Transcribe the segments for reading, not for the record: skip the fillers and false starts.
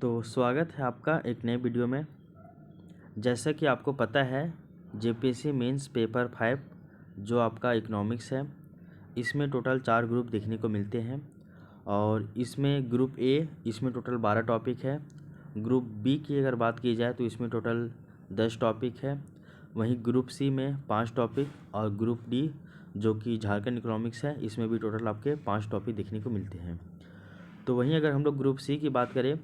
तो स्वागत है आपका एक नए वीडियो में। जैसा कि आपको पता है जेपीएससी मेंस पेपर 5 जो आपका इकोनॉमिक्स है, इसमें टोटल 4 ग्रुप देखने को मिलते हैं। और इसमें ग्रुप ए, इसमें टोटल 12 टॉपिक है। ग्रुप बी की अगर बात की जाए तो इसमें टोटल 10 टॉपिक है। वहीं ग्रुप सी में 5 टॉपिक और ग्रुप डी जो कि झारखंड इकोनॉमिक्स है, इसमें भी टोटल आपके 5 टॉपिक देखने को मिलते हैं। तो वहीं अगर हम लोग ग्रुप सी की बात करें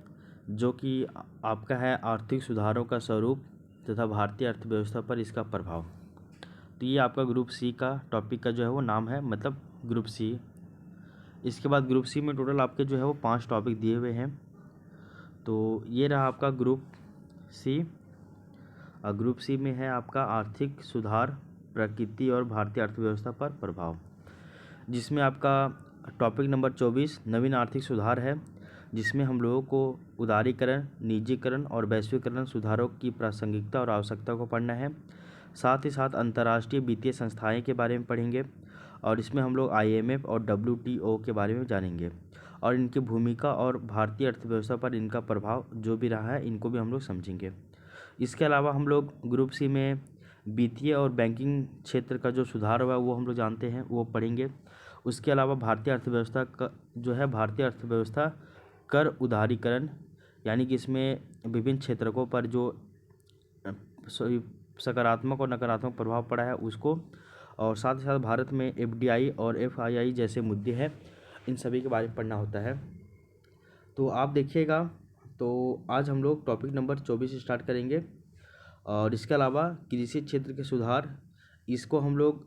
जो कि आपका है आर्थिक सुधारों का स्वरूप तथा भारतीय अर्थव्यवस्था पर इसका प्रभाव, तो ये आपका ग्रुप सी का टॉपिक का जो है वो नाम है, मतलब ग्रुप सी। इसके बाद ग्रुप सी में टोटल आपके जो है वो 5 टॉपिक दिए हुए हैं। तो ये रहा आपका ग्रुप सी। और ग्रुप सी में है आपका आर्थिक सुधार, प्रकृति और भारतीय अर्थव्यवस्था पर प्रभाव, जिसमें आपका टॉपिक नंबर 24 नवीन आर्थिक सुधार है, जिसमें हम लोगों को उदारीकरण, निजीकरण और वैश्वीकरण सुधारों की प्रासंगिकता और आवश्यकता को पढ़ना है। साथ ही साथ अंतर्राष्ट्रीय वित्तीय संस्थाएं के बारे में पढ़ेंगे और इसमें हम लोग IMF और WTO के बारे में जानेंगे और इनकी भूमिका और भारतीय अर्थव्यवस्था पर इनका प्रभाव जो भी रहा है, इनको भी हम लोग समझेंगे। इसके अलावा हम लोग ग्रुप सी में वित्तीय और बैंकिंग क्षेत्र का जो सुधार हुआ वो हम लोग जानते हैं, वो पढ़ेंगे। उसके अलावा भारतीय अर्थव्यवस्था का जो है, भारतीय अर्थव्यवस्था कर उदारीकरण, यानी कि इसमें विभिन्न क्षेत्रकों पर जो सकारात्मक और नकारात्मक प्रभाव पड़ा है उसको, और साथ ही साथ भारत में FDI और FII जैसे मुद्दे हैं, इन सभी के बारे में पढ़ना होता है। तो आप देखिएगा। तो आज हम लोग टॉपिक नंबर 24 स्टार्ट करेंगे। और इसके अलावा कृषि क्षेत्र के सुधार, इसको हम लोग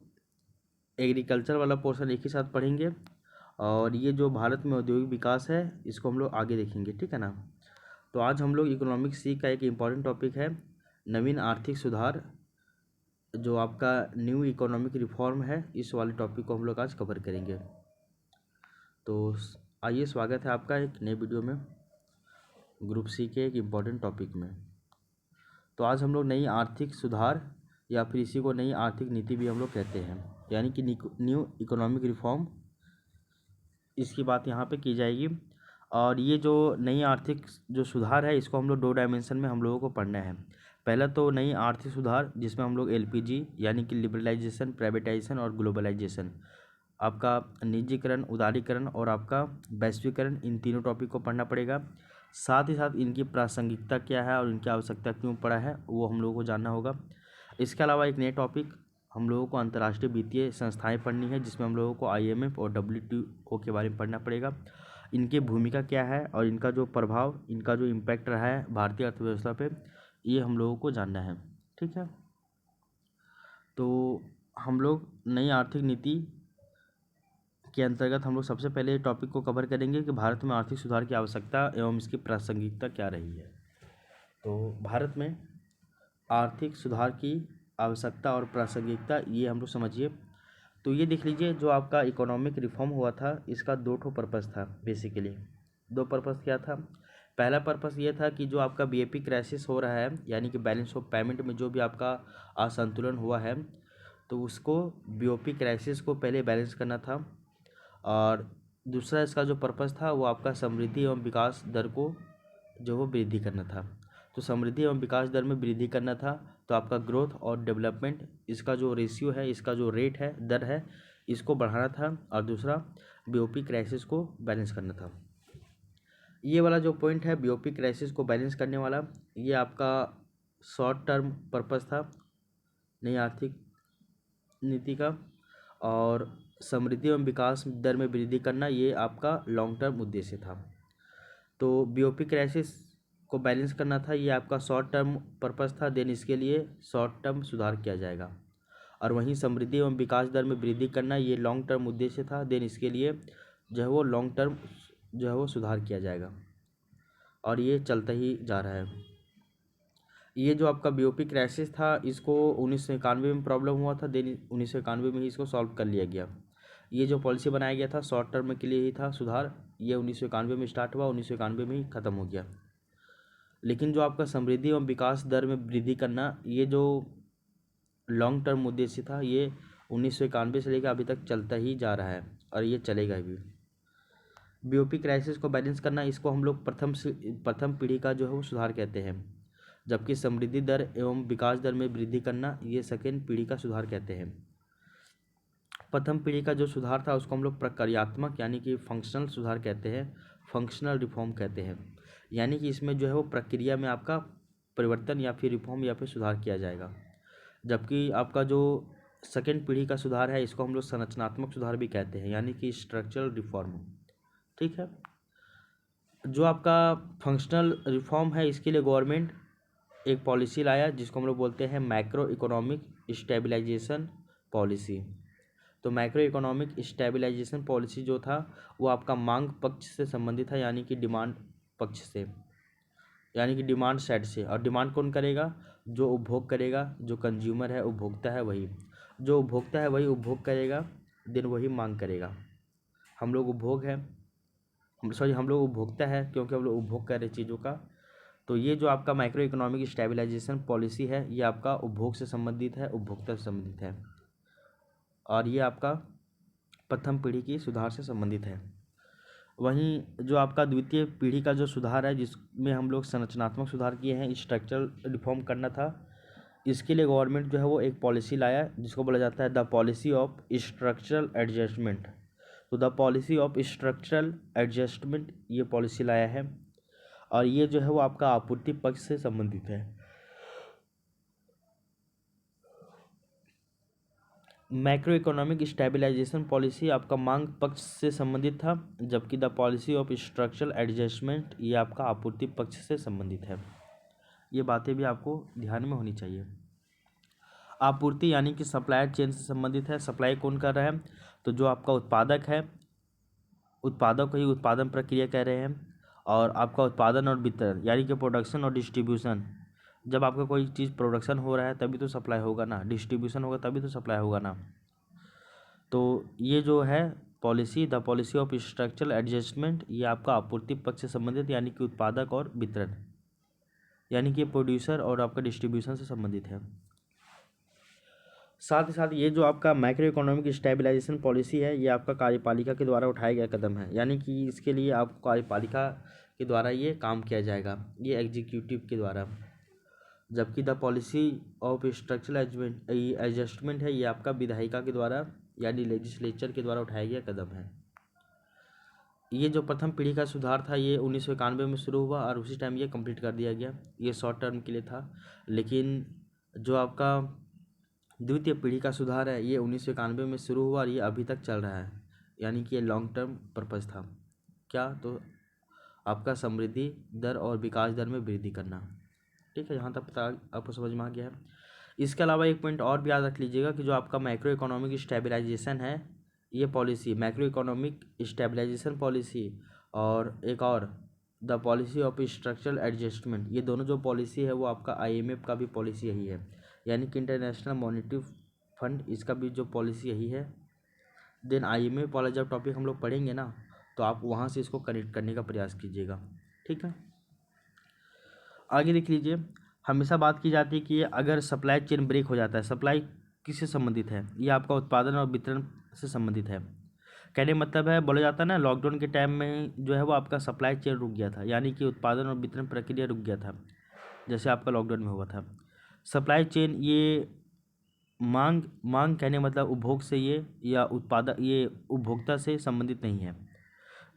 एग्रीकल्चर वाला पोर्शन एक ही साथ पढ़ेंगे। और ये जो भारत में औद्योगिक विकास है, इसको हम लोग आगे देखेंगे, ठीक है ना। तो आज हम लोग इकोनॉमिक्स सी का एक इम्पॉर्टेंट टॉपिक है नवीन आर्थिक सुधार, जो आपका न्यू इकोनॉमिक रिफॉर्म है, इस वाले टॉपिक को हम लोग आज कवर करेंगे। तो आइए, स्वागत है आपका एक नए वीडियो में ग्रुप सी के एक इम्पॉर्टेंट टॉपिक में। तो आज हम लोग नई आर्थिक सुधार, या फिर इसी को नई आर्थिक नीति भी हम लोग कहते हैं, यानी कि न्यू इकोनॉमिक रिफॉर्म, इसकी बात यहाँ पे की जाएगी। और ये जो नई आर्थिक जो सुधार है, इसको हम लोग 2 डायमेंशन में हम लोगों को पढ़ना है। पहला तो नई आर्थिक सुधार जिसमें हम लोग LPG यानी कि लिबरलाइजेशन, प्राइवेटाइजेशन और ग्लोबलाइजेशन, आपका निजीकरण, उदारीकरण और आपका वैश्वीकरण, इन तीनों टॉपिक को पढ़ना पड़ेगा। साथ ही साथ इनकी प्रासंगिकता क्या है और इनकी आवश्यकता क्यों पड़ा है, वो हम लोगों को जानना होगा। इसके अलावा एक नए टॉपिक हम लोगों को अंतर्राष्ट्रीय वित्तीय संस्थाएं पढ़नी है, जिसमें हम लोगों को IMF और WTO के बारे में पढ़ना पड़ेगा। इनकी भूमिका क्या है और इनका जो प्रभाव, इनका जो इम्पैक्ट रहा है भारतीय अर्थव्यवस्था पे, ये हम लोगों को जानना है, ठीक है। तो हम लोग नई आर्थिक नीति के अंतर्गत हम लोग सबसे पहले टॉपिक को कवर करेंगे कि भारत में आर्थिक सुधार की आवश्यकता एवं इसकी प्रासंगिकता क्या रही है। तो भारत में आर्थिक सुधार की आवश्यकता और प्रासंगिकता, ये हम लोग समझिए। तो ये देख लीजिए, जो आपका इकोनॉमिक रिफॉर्म हुआ था, इसका 2 पर्पस था बेसिकली। 2 पर्पस क्या था? पहला पर्पस ये था कि जो आपका BOP क्राइसिस हो रहा है, यानी कि बैलेंस ऑफ पेमेंट में जो भी आपका असंतुलन हुआ है, तो उसको BOP क्राइसिस को पहले बैलेंस करना था। और दूसरा इसका जो पर्पस था वो आपका समृद्धि एवं विकास दर को जो वो वृद्धि करना था। तो समृद्धि एवं विकास दर में वृद्धि करना था, तो आपका ग्रोथ और डेवलपमेंट, इसका जो रेशियो है, इसका जो रेट है, दर है, इसको बढ़ाना था। और दूसरा BOP क्राइसिस को बैलेंस करना था। ये वाला जो पॉइंट है BOP क्राइसिस को बैलेंस करने वाला, ये आपका शॉर्ट टर्म पर्पस था नई आर्थिक नीति का। और समृद्धि एवं विकास दर में वृद्धि करना, ये आपका लॉन्ग टर्म उद्देश्य था। तो BOP क्राइसिस को बैलेंस करना था, ये आपका शॉर्ट टर्म पर्पस था। देन इसके लिए शॉर्ट टर्म सुधार किया जाएगा। और वहीं समृद्धि एवं विकास दर में वृद्धि करना, ये लॉन्ग टर्म उद्देश्य था। देन इसके लिए जो है वो लॉन्ग टर्म जो है वो सुधार किया जाएगा, और ये चलता ही जा रहा है। ये जो आपका BOP क्राइसिस था, इसको 1991 में प्रॉब्लम हुआ था। देन 1991 में ही इसको सॉल्व कर लिया गया। ये जो पॉलिसी बनाया गया था शॉर्ट टर्म के लिए ही था सुधार, ये 1991 में स्टार्ट हुआ, 1991 में ही ख़त्म हो गया। लेकिन जो आपका समृद्धि एवं विकास दर में वृद्धि करना, ये जो लॉन्ग टर्म उद्देश्य था, ये 1991 से लेकर अभी तक चलता ही जा रहा है, और ये चलेगा भी। बीओपी क्राइसिस को बैलेंस करना, इसको हम लोग प्रथम पीढ़ी का जो है वो सुधार कहते हैं। जबकि समृद्धि दर एवं विकास दर में वृद्धि करना, ये सेकेंड पीढ़ी का सुधार कहते हैं। प्रथम पीढ़ी का जो सुधार था उसको हम लोग प्रक्रियात्मक यानी कि फंक्शनल सुधार कहते हैं, फंक्शनल रिफॉर्म कहते हैं। यानी कि इसमें जो है वो प्रक्रिया में आपका परिवर्तन या फिर रिफॉर्म या फिर सुधार किया जाएगा। जबकि आपका जो सेकेंड पीढ़ी का सुधार है इसको हम लोग संरचनात्मक सुधार भी कहते हैं, यानी कि स्ट्रक्चरल रिफॉर्म। ठीक है। जो आपका फंक्शनल रिफॉर्म है इसके लिए गवर्नमेंट एक पॉलिसी लाया जिसको हम लोग बोलते हैं मैक्रो इकोनॉमिक स्टेबलाइजेशन पॉलिसी। तो मैक्रो इकोनॉमिक स्टेबलाइजेशन पॉलिसी जो था वो आपका मांग पक्ष से संबंधित है, यानी कि डिमांड पक्ष से, यानी कि डिमांड साइड से। और डिमांड कौन करेगा? जो उपभोग करेगा, जो कंज्यूमर है, उपभोक्ता है, वही जो उपभोक्ता है वही उपभोग करेगा, देन वही मांग करेगा। हम लोग उपभोग हैं, हम लोग उपभोक्ता है क्योंकि हम लोग उपभोग कर रहे चीज़ों का। तो ये जो आपका माइक्रो इकोनॉमिक स्टेबलाइजेशन पॉलिसी है ये आपका उपभोग से संबंधित है, उपभोक्ता से संबंधित है, और ये आपका प्रथम पीढ़ी की सुधार से संबंधित है। वहीं जो आपका द्वितीय पीढ़ी का जो सुधार है जिसमें हम लोग संरचनात्मक सुधार किए हैं, स्ट्रक्चरल रिफॉर्म करना था, इसके लिए गवर्नमेंट जो है वो एक पॉलिसी लाया जिसको बोला जाता है the policy of structural adjustment. तो the policy of structural adjustment ये पॉलिसी लाया है, और ये जो है वो आपका आपूर्ति पक्ष से संबंधित है। मैक्रो इकोनॉमिक स्टेबलाइजेशन पॉलिसी आपका मांग पक्ष से संबंधित था, जबकि the policy of structural adjustment ये आपका आपूर्ति पक्ष से संबंधित है। ये बातें भी आपको ध्यान में होनी चाहिए। आपूर्ति यानी कि सप्लाई चेन से संबंधित है। सप्लाई कौन कर रहा है? तो जो आपका उत्पादक है, उत्पादक को ही उत्पादन प्रक्रिया कह रहे हैं। और आपका उत्पादन और वितरण यानी कि प्रोडक्शन और डिस्ट्रीब्यूशन, जब आपका कोई चीज़ प्रोडक्शन हो रहा है तभी तो सप्लाई होगा ना, डिस्ट्रीब्यूशन होगा तभी तो सप्लाई होगा ना। तो ये जो है policy, the policy of structural adjustment, ये आपका आपूर्ति पक्ष से संबंधित यानी कि उत्पादक और वितरण यानी कि प्रोड्यूसर और आपका डिस्ट्रीब्यूशन से संबंधित है। साथ ही साथ ये जो आपका मैक्रो इकोनॉमिक स्टेबलाइजेशन पॉलिसी है ये आपका कार्यपालिका के द्वारा उठाया गया कदम है, यानी कि इसके लिए आपको कार्यपालिका के द्वारा ये काम किया जाएगा, ये एग्जीक्यूटिव के द्वारा। जबकि the policy of structural adjustment है ये आपका विधायिका के द्वारा यानी लेजिस्लेचर के द्वारा उठाया गया कदम है। ये जो प्रथम पीढ़ी का सुधार था ये 1991 में शुरू हुआ और उसी टाइम ये कंप्लीट कर दिया गया। ये शॉर्ट टर्म के लिए था, लेकिन जो आपका द्वितीय पीढ़ी का सुधार है ये 1991 में शुरू हुआ और ये अभी तक चल रहा है, यानी कि ये लॉन्ग टर्म पर्पज़ था। क्या? तो आपका समृद्धि दर और विकास दर में वृद्धि करना। ठीक है, यहाँ तक पता आपको समझ में आ गया है। इसके अलावा एक पॉइंट और भी याद रख लीजिएगा कि जो आपका मैक्रो इकोनॉमिक स्टेबलाइजेशन है ये policy, macro economic stabilisation policy और एक और the policy of structural adjustment, ये दोनों जो पॉलिसी है वो आपका IMF का भी पॉलिसी यही है, यानी कि इंटरनेशनल मॉनेटरी फंड, इसका भी जो पॉलिसी यही है। देन IMF वाला जब टॉपिक हम लोग पढ़ेंगे ना तो आप वहाँ से इसको कनेक्ट करने का प्रयास कीजिएगा। ठीक है, आगे देख लीजिए। हमेशा बात की जाती है कि अगर सप्लाई चेन ब्रेक हो जाता है, सप्लाई किससे संबंधित है? ये आपका उत्पादन और वितरण से संबंधित है। कहने मतलब है, बोला जाता है ना लॉकडाउन के टाइम में जो है वो आपका सप्लाई चेन रुक गया था, यानी कि उत्पादन और वितरण प्रक्रिया रुक गया था, जैसे आपका लॉकडाउन में हुआ था। सप्लाई चेन ये मांग कहने मतलब उपभोग से ये या उत्पादक ये उपभोक्ता से संबंधित नहीं है,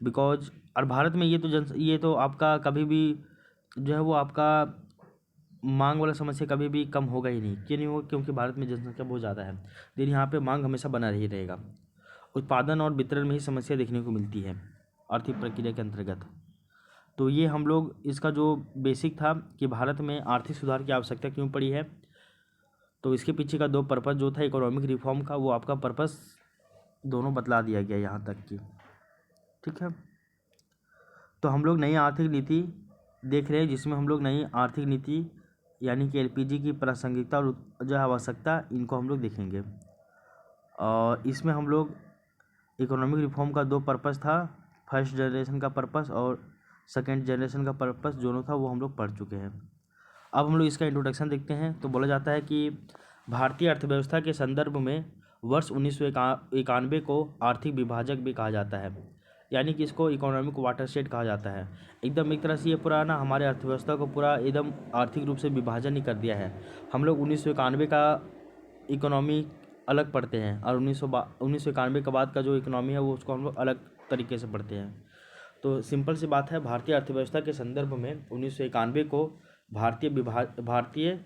बिकॉज और भारत में ये तो आपका कभी भी जो है वो आपका मांग वाला समस्या कभी भी कम होगा ही नहीं। क्यों नहीं होगा? क्योंकि भारत में जनसंख्या बहुत ज़्यादा है, लेकिन यहाँ पे मांग हमेशा बना ही रहेगा। उत्पादन और वितरण में ही समस्या देखने को मिलती है आर्थिक प्रक्रिया के अंतर्गत। तो ये हम लोग इसका जो बेसिक था कि भारत में आर्थिक सुधार की आवश्यकता क्यों पड़ी है, तो इसके पीछे का दो पर्पज़ जो था इकोनॉमिक रिफॉर्म का, वो आपका पर्पज़ दोनों बतला दिया गया यहाँ तक की। ठीक है, तो हम लोग नई आर्थिक नीति देख रहे हैं जिसमें हम लोग नई आर्थिक नीति यानी कि LPG की प्रासंगिकता और जो आवश्यकता, इनको हम लोग देखेंगे। और इसमें हम लोग इकोनॉमिक रिफॉर्म का दो पर्पज़ था, फर्स्ट जनरेशन का पर्पज़ और सेकेंड जनरेशन का पर्पज़ दोनों था, वो हम लोग पढ़ चुके हैं। अब हम लोग इसका इंट्रोडक्शन देखते हैं। तो बोला जाता है कि भारतीय अर्थव्यवस्था के संदर्भ में वर्ष 1991 को आर्थिक विभाजक भी कहा जाता है। यानी कि इसको इकोनॉमिक वाटरशेड कहा जाता है। एकदम एक तरह से ये पूरा ना हमारे अर्थव्यवस्था को पूरा एकदम आर्थिक रूप से विभाजन ही कर दिया है। हम लोग 1991 का इकोनॉमी अलग पढ़ते हैं और 1991 के बाद का जो इकोनॉमी है वो उसको हम लोग अलग तरीके से पढ़ते हैं। तो सिंपल सी बात है, भारतीय अर्थव्यवस्था के संदर्भ में 1991 को भारतीय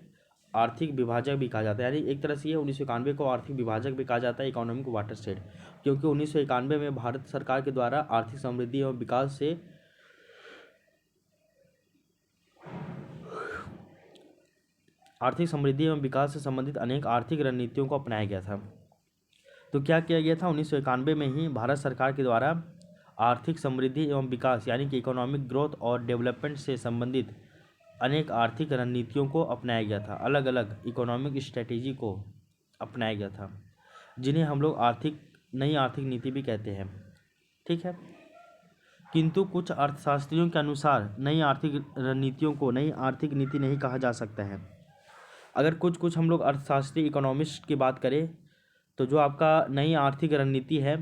आर्थिक विभाजक भी कहा जाता है। यानी एक तरह से ये 1991 को आर्थिक विभाजक भी कहा जाता है, इकोनॉमिक वाटरशेड, क्योंकि 1991 में भारत सरकार के द्वारा आर्थिक समृद्धि और विकास से संबंधित अनेक आर्थिक रणनीतियों को अपनाया गया था। तो क्या किया गया था, 1991 में ही भारत सरकार के द्वारा आर्थिक समृद्धि एवं विकास यानी कि इकोनॉमिक ग्रोथ और डेवलपमेंट से संबंधित अनेक आर्थिक रणनीतियों को अपनाया गया था। अलग अलग इकोनॉमिक स्ट्रेटेजी को अपनाया गया था, जिन्हें हम लोग नई आर्थिक नीति भी कहते हैं। ठीक है, किंतु कुछ अर्थशास्त्रियों के अनुसार नई आर्थिक रणनीतियों को नई आर्थिक नीति नहीं कहा जा सकता है। अगर कुछ हम लोग अर्थशास्त्री इकोनॉमिस्ट की बात करें तो जो आपका नई आर्थिक रणनीति है,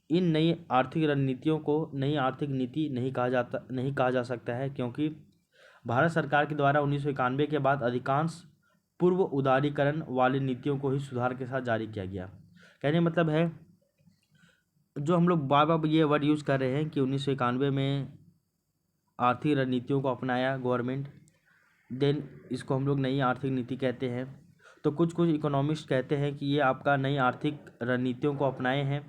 इन नई आर्थिक रणनीतियों को नई आर्थिक नीति नहीं कहा जा सकता है, क्योंकि भारत सरकार के द्वारा 1991 के बाद अधिकांश पूर्व उदारीकरण वाली नीतियों को ही सुधार के साथ जारी किया गया। कहने मतलब है, जो हम लोग बार बार ये वर्ड यूज़ कर रहे हैं कि 1991 में आर्थिक रणनीतियों को अपनाया गवर्नमेंट, देन इसको हम लोग नई आर्थिक नीति कहते हैं। तो कुछ इकोनॉमिस्ट कहते हैं कि ये आपका नई आर्थिक रणनीतियों को अपनाए हैं,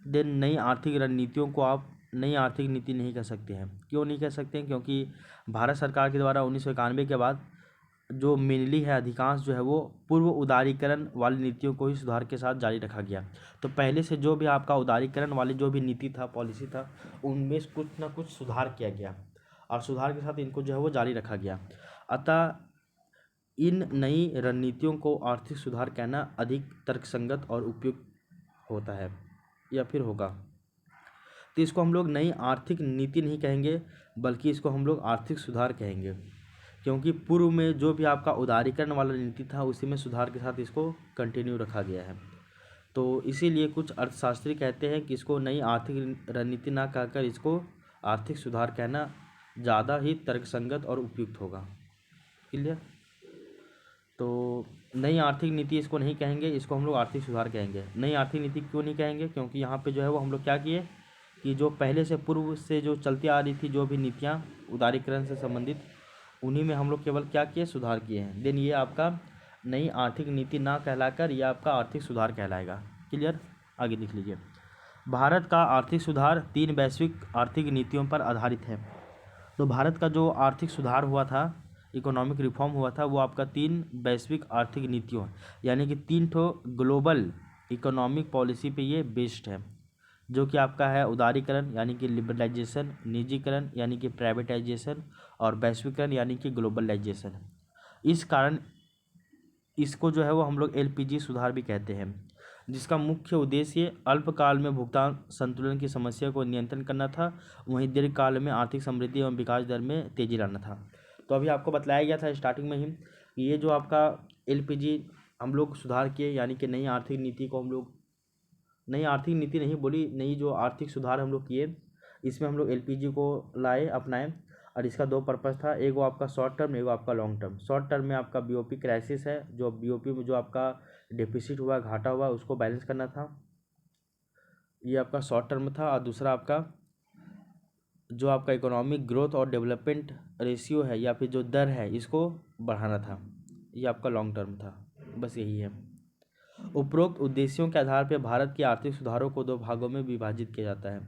देन नई आर्थिक रणनीतियों को आप नई आर्थिक नीति नहीं कह सकते हैं। क्यों नहीं कह सकते हैं? क्योंकि भारत सरकार के द्वारा 1991 के बाद जो मेनली है, अधिकांश जो है वो पूर्व उदारीकरण वाली नीतियों को ही सुधार के साथ जारी रखा गया। तो पहले से जो भी आपका उदारीकरण वाली जो भी नीति था, पॉलिसी था, उनमें कुछ ना कुछ सुधार किया गया और सुधार के साथ इनको जो है वो जारी रखा गया। अतः इन नई रणनीतियों को आर्थिक सुधार कहना अधिक तर्कसंगत और उपयुक्त होता है या फिर होगा। तो इसको हम लोग नई आर्थिक नीति नहीं कहेंगे, बल्कि इसको हम लोग आर्थिक सुधार कहेंगे, क्योंकि पूर्व में जो भी आपका उदारीकरण वाला नीति था उसी में सुधार के साथ इसको कंटिन्यू रखा गया है। तो इसीलिए कुछ अर्थशास्त्री कहते हैं कि इसको नई आर्थिक रणनीति ना कहकर इसको आर्थिक सुधार कहना ज़्यादा ही तर्कसंगत और उपयुक्त होगा। क्लियर? तो नई आर्थिक नीति इसको नहीं कहेंगे, इसको हम लोग आर्थिक सुधार कहेंगे। नई आर्थिक नीति क्यों नहीं कहेंगे? क्योंकि यहाँ पे जो है वो हम लोग क्या किए कि जो पहले से पूर्व से जो चलती आ रही थी जो भी नीतियाँ उदारीकरण से संबंधित, उन्हीं में हम लोग केवल क्या किए, सुधार किए हैं। देन ये आपका नई आर्थिक नीति ना कहलाकर यह आपका आर्थिक सुधार कहलाएगा। क्लियर? आगे लिख लीजिए। भारत का आर्थिक सुधार 3 वैश्विक आर्थिक नीतियों पर आधारित है। तो भारत का जो आर्थिक सुधार हुआ था, इकोनॉमिक रिफॉर्म हुआ था, वो आपका 3 वैश्विक आर्थिक नीतियों यानी कि 3 ठो ग्लोबल इकोनॉमिक पॉलिसी पे ये बेस्ड है, जो कि आपका है उदारीकरण यानी कि लिबरलाइजेशन, निजीकरण यानी कि प्राइवेटाइजेशन, और वैश्वीकरण यानी कि ग्लोबलाइजेशन। इस कारण इसको जो है वो हम लोग LPG सुधार भी कहते हैं, जिसका मुख्य उद्देश्य अल्पकाल में भुगतान संतुलन की समस्या को नियंत्रण करना था, वहीं दीर्घकाल में आर्थिक समृद्धि एवं विकास दर में तेजी लाना था। तो अभी आपको बताया गया था स्टार्टिंग में ही कि ये जो आपका LPG हम लोग सुधार किए, यानी कि नई आर्थिक नीति को हम लोग, नई आर्थिक नीति नहीं बोली, नई जो आर्थिक सुधार हम लोग किए, इसमें हम लोग LPG को लाए, अपनाए, और इसका 2 पर्पज़ था। एक वो आपका शॉर्ट टर्म, एक वो आपका लॉन्ग टर्म। शॉर्ट टर्म में आपका BOP क्राइसिस है, जो BOP में जो आपका डेफिसिट हुआ, घाटा हुआ, उसको बैलेंस करना था, ये आपका शॉर्ट टर्म था। और दूसरा आपका जो आपका इकोनॉमिक ग्रोथ और डेवलपमेंट रेशियो है या फिर जो दर है, इसको बढ़ाना था, ये आपका लॉन्ग टर्म था। बस यही है। उपरोक्त उद्देश्यों के आधार पर भारत के आर्थिक सुधारों को 2 भागों में विभाजित किया जाता है।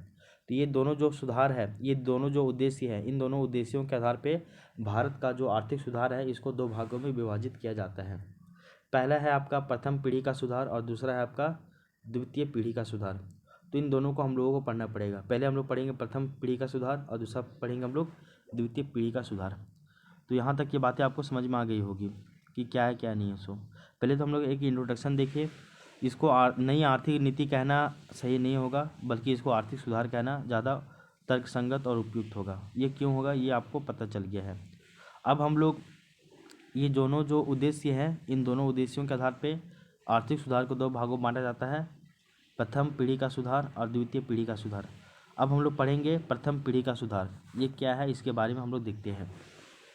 तो ये दोनों जो सुधार है, ये दोनों जो उद्देश्य है, इन दोनों उद्देश्यों के आधार पे भारत का जो आर्थिक सुधार है, इसको 2 भागों में विभाजित किया जाता है। पहला है आपका प्रथम पीढ़ी का सुधार और दूसरा है आपका द्वितीय पीढ़ी का सुधार। तो इन दोनों को हम लोगों को पढ़ना पड़ेगा। पहले हम लोग पढ़ेंगे प्रथम पीढ़ी का सुधार और दूसरा पढ़ेंगे हम लोग द्वितीय पीढ़ी का सुधार। तो यहाँ तक ये बातें आपको समझ में आ गई होगी कि क्या है क्या नहीं है। सो पहले तो हम लोग एक इंट्रोडक्शन देखिए। इसको नई आर्थिक नीति कहना सही नहीं होगा, बल्कि इसको आर्थिक सुधार कहना ज़्यादा तर्कसंगत और उपयुक्त होगा। ये क्यों होगा, ये आपको पता चल गया है। अब हम लोग ये दोनों जो उद्देश्य हैं, इन दोनों उद्देश्यों के आधार पे आर्थिक सुधार को 2 भागों में बांटा जाता है, प्रथम पीढ़ी का सुधार और द्वितीय पीढ़ी का सुधार। अब हम लोग पढ़ेंगे प्रथम पीढ़ी का सुधार, ये क्या है इसके बारे में हम लोग देखते हैं।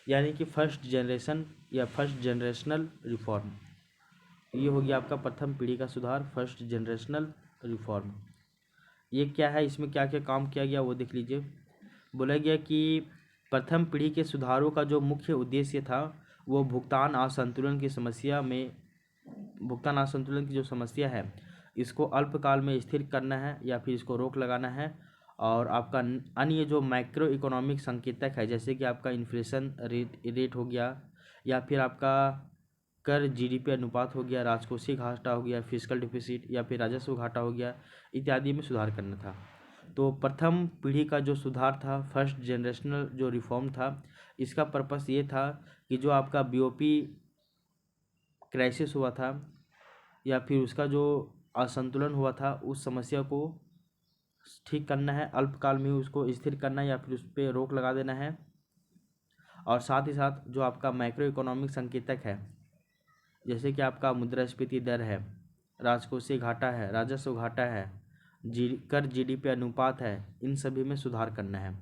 यानी कि फर्स्ट जनरेशन या फर्स्ट जनरेशनल रिफॉर्म, ये हो गया आपका प्रथम पीढ़ी का सुधार, फर्स्ट जनरेशनल रिफॉर्म। ये क्या है, इसमें क्या क्या काम किया गया वो देख लीजिए। बोला गया कि प्रथम पीढ़ी के सुधारों का जो मुख्य उद्देश्य था वो भुगतान असंतुलन की समस्या में, भुगतान असंतुलन की जो समस्या है इसको अल्पकाल में स्थिर करना है या फिर इसको रोक लगाना है। और आपका अन्य जो मैक्रो इकोनॉमिक संकेतक है, जैसे कि आपका इन्फ्लेशन रेट हो गया, या फिर आपका कर जीडीपी अनुपात हो गया, राजकोषीय घाटा हो गया, फिस्कल डिफिसिट, या फिर राजस्व घाटा हो गया, इत्यादि में सुधार करना था। तो प्रथम पीढ़ी का जो सुधार था, फर्स्ट जनरेशनल जो रिफॉर्म था, इसका पर्पस ये था कि जो आपका बीओपी क्राइसिस हुआ था या फिर उसका जो असंतुलन हुआ था उस समस्या को ठीक करना है, अल्पकाल में ही उसको स्थिर करना है या फिर उस पर रोक लगा देना है। और साथ ही साथ जो आपका मैक्रो इकोनॉमिक संकेतक है, जैसे कि आपका मुद्रास्फीति दर है, राजकोषीय घाटा है, राजस्व घाटा है, कर जीडीपी अनुपात है, इन सभी में सुधार करना है।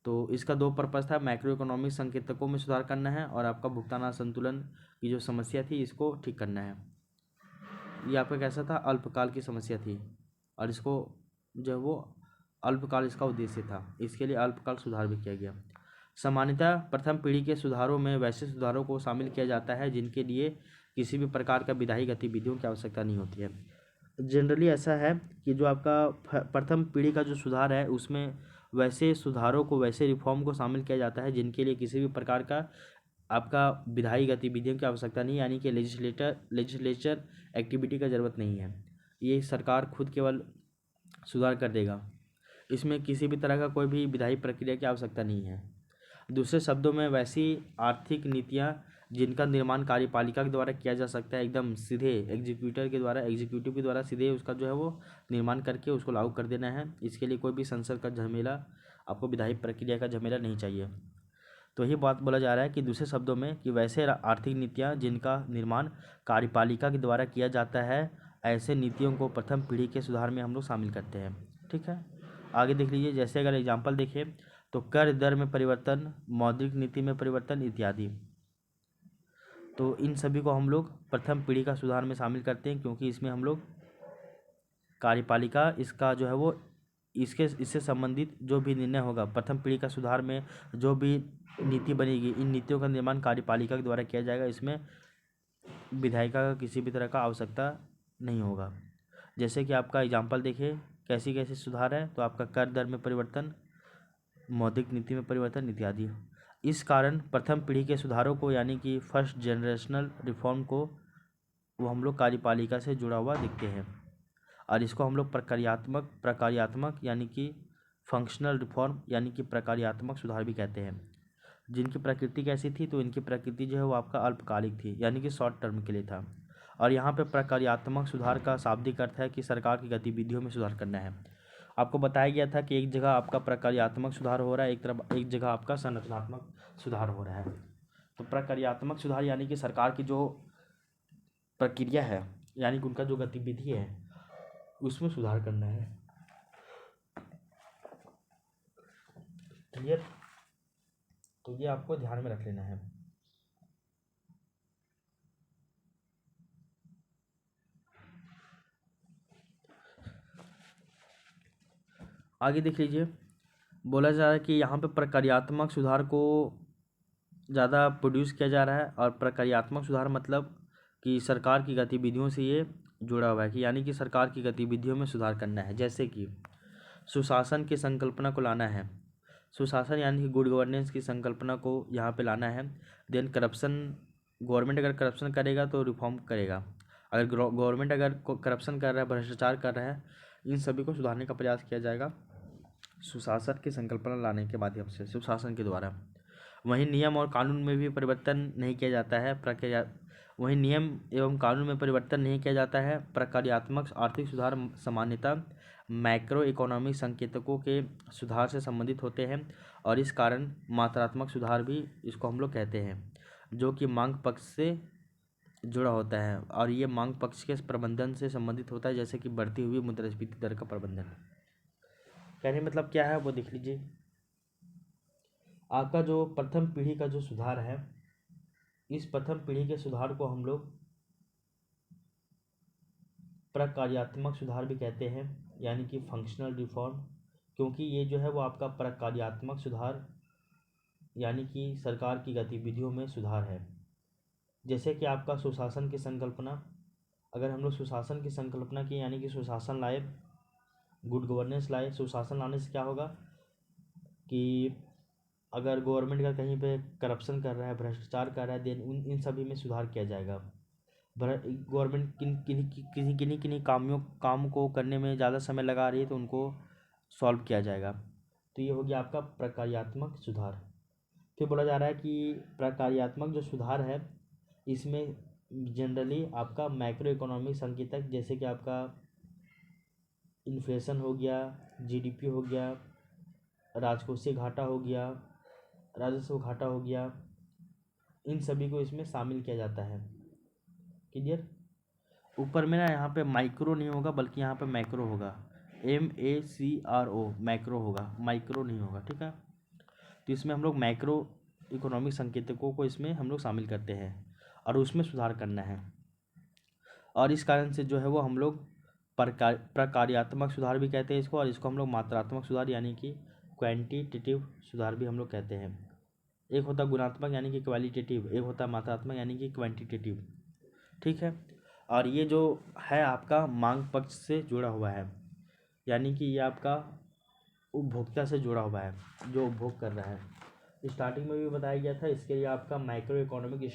तो इसका दो पर्पस था, मैक्रो इकोनॉमिक संकेतकों में सुधार करना है और आपका भुगतान असंतुलन की जो समस्या थी इसको ठीक करना है। ये आपका कैसा था, अल्पकाल की समस्या थी और इसको जो है वो अल्पकाल इसका उद्देश्य था, इसके लिए अल्पकाल सुधार भी किया गया। सामान्यतः प्रथम पीढ़ी के सुधारों में वैसे सुधारों को शामिल किया जाता है जिनके लिए किसी भी प्रकार का विधायी गतिविधियों की आवश्यकता नहीं होती है। जनरली ऐसा है कि जो आपका प्रथम पीढ़ी का जो सुधार है उसमें वैसे सुधारों को, वैसे रिफॉर्म को शामिल किया जाता है जिनके लिए किसी भी प्रकार का आपका विधायी गतिविधियों की आवश्यकता नहीं, यानी कि लेजिस्लेचर एक्टिविटी का ज़रूरत नहीं है। ये सरकार खुद केवल सुधार कर देगा, इसमें किसी भी तरह का कोई भी विधायी प्रक्रिया की आवश्यकता नहीं है। दूसरे शब्दों में वैसी आर्थिक नीतियाँ जिनका निर्माण कार्यपालिका के द्वारा किया जा सकता है, एकदम सीधे एग्जीक्यूटिव के द्वारा सीधे उसका जो है वो निर्माण करके उसको लागू कर देना है। इसके लिए कोई भी संसद का झमेला, आपको विधायी प्रक्रिया का झमेला नहीं चाहिए। तो यही बात बोला जा रहा है कि दूसरे शब्दों में कि वैसे आर्थिक नीतियाँ जिनका निर्माण कार्यपालिका के द्वारा किया जाता है, ऐसे नीतियों को प्रथम पीढ़ी के सुधार में हम लोग शामिल करते हैं। ठीक है, आगे देख लीजिए। जैसे अगर एग्जाम्पल देखें तो कर दर में परिवर्तन, मौद्रिक नीति में परिवर्तन इत्यादि, तो इन सभी को हम लोग प्रथम पीढ़ी का सुधार में शामिल करते हैं, क्योंकि इसमें हम लोग कार्यपालिका इसका जो है वो इससे संबंधित जो भी निर्णय होगा, प्रथम पीढ़ी का सुधार में जो भी नीति बनेगी, इन नीतियों का निर्माण कार्यपालिका के द्वारा किया जाएगा। इसमें विधायिका का किसी भी तरह का आवश्यकता नहीं होगा। जैसे कि आपका एग्जाम्पल देखिए कैसी कैसी सुधार है, तो आपका कर दर में परिवर्तन, मौद्रिक नीति में परिवर्तन इत्यादि। इस कारण प्रथम पीढ़ी के सुधारों को, यानी कि फर्स्ट जनरेशनल रिफॉर्म को, वो हम लोग कार्यपालिका से जुड़ा हुआ दिखते हैं और इसको हम लोग प्रकार्यात्मक यानी कि फंक्शनल रिफॉर्म यानी कि प्रकार्यात्मक सुधार भी कहते हैं। जिनकी प्रकृति कैसी थी, तो इनकी प्रकृति जो है वो आपका अल्पकालिक थी, यानी कि शॉर्ट टर्म के लिए था। और यहाँ पे प्रकार्यात्मक सुधार का शाब्दिक अर्थ है कि सरकार की गतिविधियों में सुधार करना है। आपको बताया गया था कि एक जगह आपका प्रकार्यात्मक सुधार हो रहा है, एक जगह आपका संरचनात्मक सुधार हो रहा है। तो प्रकार्यात्मक सुधार यानी कि सरकार की जो प्रक्रिया है, यानी कि उनका जो गतिविधि है उसमें सुधार करना है। क्लियर? तो ये आपको ध्यान में रख लेना है। आगे देख लीजिए। बोला जा रहा है कि यहाँ पे प्रकार्यात्मक सुधार को ज़्यादा प्रोड्यूस किया जा रहा है, और प्रकार्यात्मक सुधार मतलब कि सरकार की गतिविधियों से ये जुड़ा हुआ है, कि यानी कि सरकार की गतिविधियों में सुधार करना है। जैसे कि सुशासन की संकल्पना को लाना है, सुशासन यानी कि गुड गवर्नेंस की संकल्पना को यहाँ पे लाना है। देन करप्शन, गवर्नमेंट अगर करप्शन करेगा तो रिफॉर्म करेगा, अगर गवर्नमेंट अगर करप्शन कर रहा है, भ्रष्टाचार कर रहा है, इन सभी को सुधारने का प्रयास किया जाएगा सुशासन की संकल्पना लाने के माध्यम से, सुशासन के द्वारा। वहीं नियम और कानून में भी परिवर्तन नहीं किया जाता है, वहीं नियम एवं कानून में परिवर्तन नहीं किया जाता है। प्रकार्यात्मक आर्थिक सुधार सामान्यतः मैक्रो इकोनॉमिक संकेतकों के सुधार से संबंधित होते हैं, और इस कारण मात्रात्मक सुधार भी इसको हम लोग कहते हैं, जो कि मांग पक्ष से जुड़ा होता है, और ये मांग पक्ष के प्रबंधन से संबंधित होता है, जैसे कि बढ़ती हुई मुद्रास्फीति दर का प्रबंधन। कहने मतलब क्या है वो देख लीजिए। आपका जो प्रथम पीढ़ी का जो सुधार है, इस प्रथम पीढ़ी के सुधार को हम लोग प्रकार्यात्मक सुधार भी कहते हैं, यानी कि फंक्शनल रिफॉर्म, क्योंकि ये जो है वो आपका प्रकार्यात्मक सुधार यानी कि सरकार की गतिविधियों में सुधार है। जैसे कि आपका सुशासन की संकल्पना, अगर हम लोग सुशासन की संकल्पना की यानी कि सुशासन लाए, गुड गवर्नेंस लाए। सुशासन लाने से क्या होगा कि अगर गवर्नमेंट का कहीं पे करप्शन कर रहा है, भ्रष्टाचार कर रहा है, देन इन सभी में सुधार किया जाएगा। गवर्नमेंट किन्हीं काम को करने में ज़्यादा समय लगा रही है तो उनको सॉल्व किया जाएगा। तो ये हो गया आपका प्रकार्यात्मक सुधार। फिर बोला जा रहा है कि प्रकार्यात्मक जो सुधार है इसमें जनरली आपका मैक्रो इकोनॉमिक संकेतक, जैसे कि आपका इन्फ्लेशन हो गया, जीडीपी हो गया, राजकोषीय घाटा हो गया, राजस्व घाटा हो गया, इन सभी को इसमें शामिल किया जाता है। क्लियर। ऊपर में ना यहाँ पे माइक्रो नहीं होगा बल्कि यहाँ पे मैक्रो होगा, MACRO, मैक्रो होगा, माइक्रो नहीं होगा, ठीक है। तो इसमें हम लोग मैक्रो इकोनॉमिक संकेतकों को इसमें हम लोग शामिल करते हैं और उसमें सुधार करना है। और इस कारण से जो है वो हम लोग प्रकार्यात्मक सुधार भी कहते हैं इसको, और इसको हम लोग मात्रात्मक सुधार यानी कि क्वांटिटेटिव सुधार भी हम लोग कहते हैं। एक होता गुणात्मक यानी कि क्वालिटेटिव, एक होता मात्रात्मक यानी कि क्वांटिटेटिव, ठीक है। और ये जो है आपका मांग पक्ष से जुड़ा हुआ है, यानी कि ये आपका उपभोक्ता से जुड़ा हुआ है, जो उपभोग कर रहा है। स्टार्टिंग में भी बताया गया था, इसके लिए आपका माइक्रो इकोनॉमिक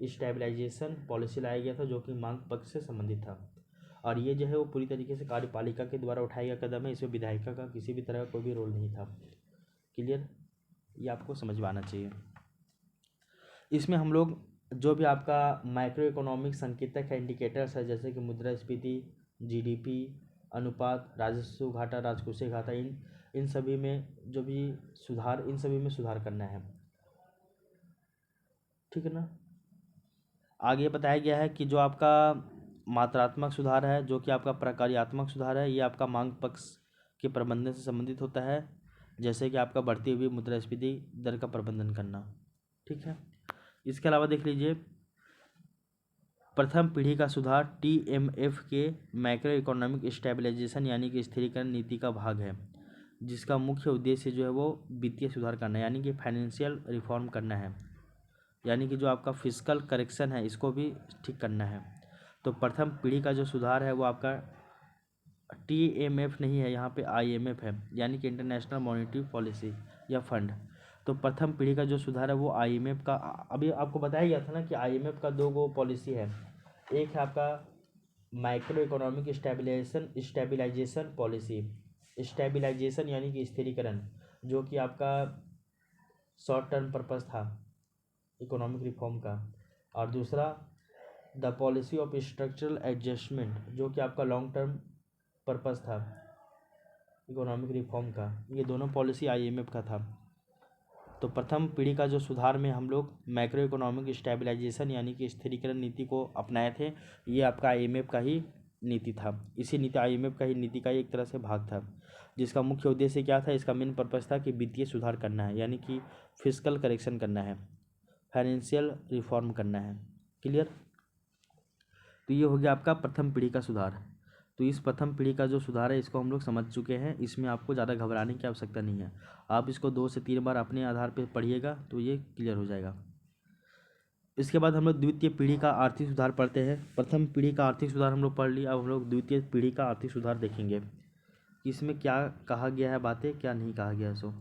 स्टेबलाइजेशन पॉलिसी लाया गया था, जो कि मांग पक्ष से संबंधित था। और ये जो है वो पूरी तरीके से कार्यपालिका के द्वारा उठाया गया कदम है, इसमें विधायिका का किसी भी तरह का कोई भी रोल नहीं था। क्लियर, ये आपको समझ में आना चाहिए। इसमें हम लोग जो भी आपका माइक्रो इकोनॉमिक संकेतक है, इंडिकेटर्स है, जैसे कि मुद्रास्फीति, जीडीपी अनुपात, राजस्व घाटा, राजकोषीय घाटा, इन सभी में जो भी सुधार, इन सभी में सुधार करना है, ठीक है ना। आगे बताया गया है कि जो आपका मात्रात्मक सुधार है, जो कि आपका प्रकार्यात्मक सुधार है, ये आपका मांग पक्ष के प्रबंधन से संबंधित होता है, जैसे कि आपका बढ़ती हुई मुद्रास्फीति दर का प्रबंधन करना, ठीक है। इसके अलावा देख लीजिए, प्रथम पीढ़ी का सुधार TMF के मैक्रो इकोनॉमिक स्टेबलाइजेशन यानी कि स्थिरीकरण नीति का भाग है, जिसका मुख्य उद्देश्य जो है वो वित्तीय सुधार करना है, यानी कि फाइनेंशियल रिफॉर्म करना है, यानी कि जो आपका फिस्कल करेक्शन है इसको भी ठीक करना है। तो प्रथम पीढ़ी का जो सुधार है वो आपका TMF नहीं है, यहाँ पे IMF है, यानी कि इंटरनेशनल मॉनेटरी पॉलिसी या फंड। तो प्रथम पीढ़ी का जो सुधार है वो IMF का, अभी आपको बताया गया था ना कि IMF का 2 पॉलिसी है। एक है आपका micro economic stabilisation policy, stabilisation यानी कि स्थिरीकरण, जो कि आपका शॉर्ट टर्म पर्पस था इकोनॉमिक रिफॉर्म का, और दूसरा the policy of structural adjustment, जो कि आपका लॉन्ग टर्म पर्पस था इकोनॉमिक रिफॉर्म का। ये दोनों पॉलिसी IMF का था। तो प्रथम पीढ़ी का जो सुधार में हम लोग मैक्रो इकोनॉमिक स्टेबलाइजेशन यानी कि स्थिरीकरण नीति को अपनाए थे, ये आपका IMF का ही नीति था। इसी नीति IMF का ही नीति का एक तरह से भाग था, जिसका मुख्य उद्देश्य क्या था, इसका मेन पर्पस था कि वित्तीय सुधार करना है, यानी कि फिस्कल करेक्शन करना है, फाइनेंशियल रिफॉर्म करना है। क्लियर। तो ये हो गया आपका प्रथम पीढ़ी का सुधार। तो इस प्रथम पीढ़ी का जो सुधार है इसको हम लोग समझ चुके हैं, इसमें आपको ज़्यादा घबराने की आवश्यकता नहीं है। आप इसको 2 से 3 बार अपने आधार पर पढ़िएगा तो ये क्लियर हो जाएगा। इसके बाद हम लोग द्वितीय पीढ़ी का आर्थिक सुधार पढ़ते हैं। प्रथम पीढ़ी का आर्थिक सुधार हम लोग पढ़ लिया, अब हम लोग द्वितीय पीढ़ी का आर्थिक सुधार देखेंगे कि इसमें क्या कहा गया है बातें, क्या नहीं कहा गया है। सो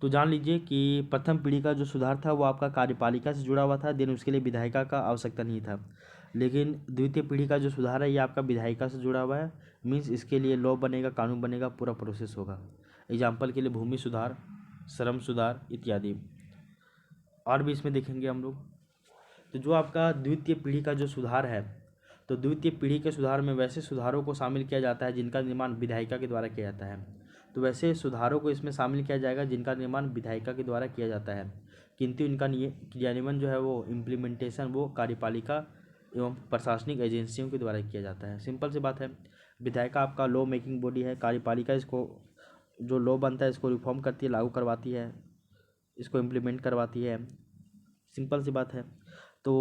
तो जान लीजिए कि प्रथम पीढ़ी का जो सुधार था वो आपका कार्यपालिका से जुड़ा हुआ था, देन उसके लिए विधायिका का आवश्यकता नहीं था। लेकिन द्वितीय पीढ़ी का जो सुधार है ये आपका विधायिका से जुड़ा हुआ है, मीन्स इसके लिए लॉ बनेगा, कानून बनेगा, पूरा प्रोसेस होगा। एग्जाम्पल के लिए भूमि सुधार, श्रम सुधार इत्यादि, और भी इसमें देखेंगे हम लोग। तो जो आपका द्वितीय पीढ़ी का जो सुधार है, तो द्वितीय पीढ़ी के सुधार में वैसे सुधारों को शामिल किया जाता है जिनका निर्माण विधायिका के द्वारा किया जाता है। तो वैसे सुधारों को इसमें शामिल किया जाएगा जिनका निर्माण विधायिका के द्वारा किया जाता है, किंतु इनका क्रियान्वयन जो है वो इम्प्लीमेंटेशन वो कार्यपालिका एवं प्रशासनिक एजेंसियों के द्वारा किया जाता है। सिंपल सी बात है, विधायिका आपका लॉ मेकिंग बॉडी है। कार्यपालिका इसको जो लॉ बनता है इसको रिफॉर्म करती है, लागू करवाती है, इसको इम्प्लीमेंट करवाती है। सिंपल सी बात है। तो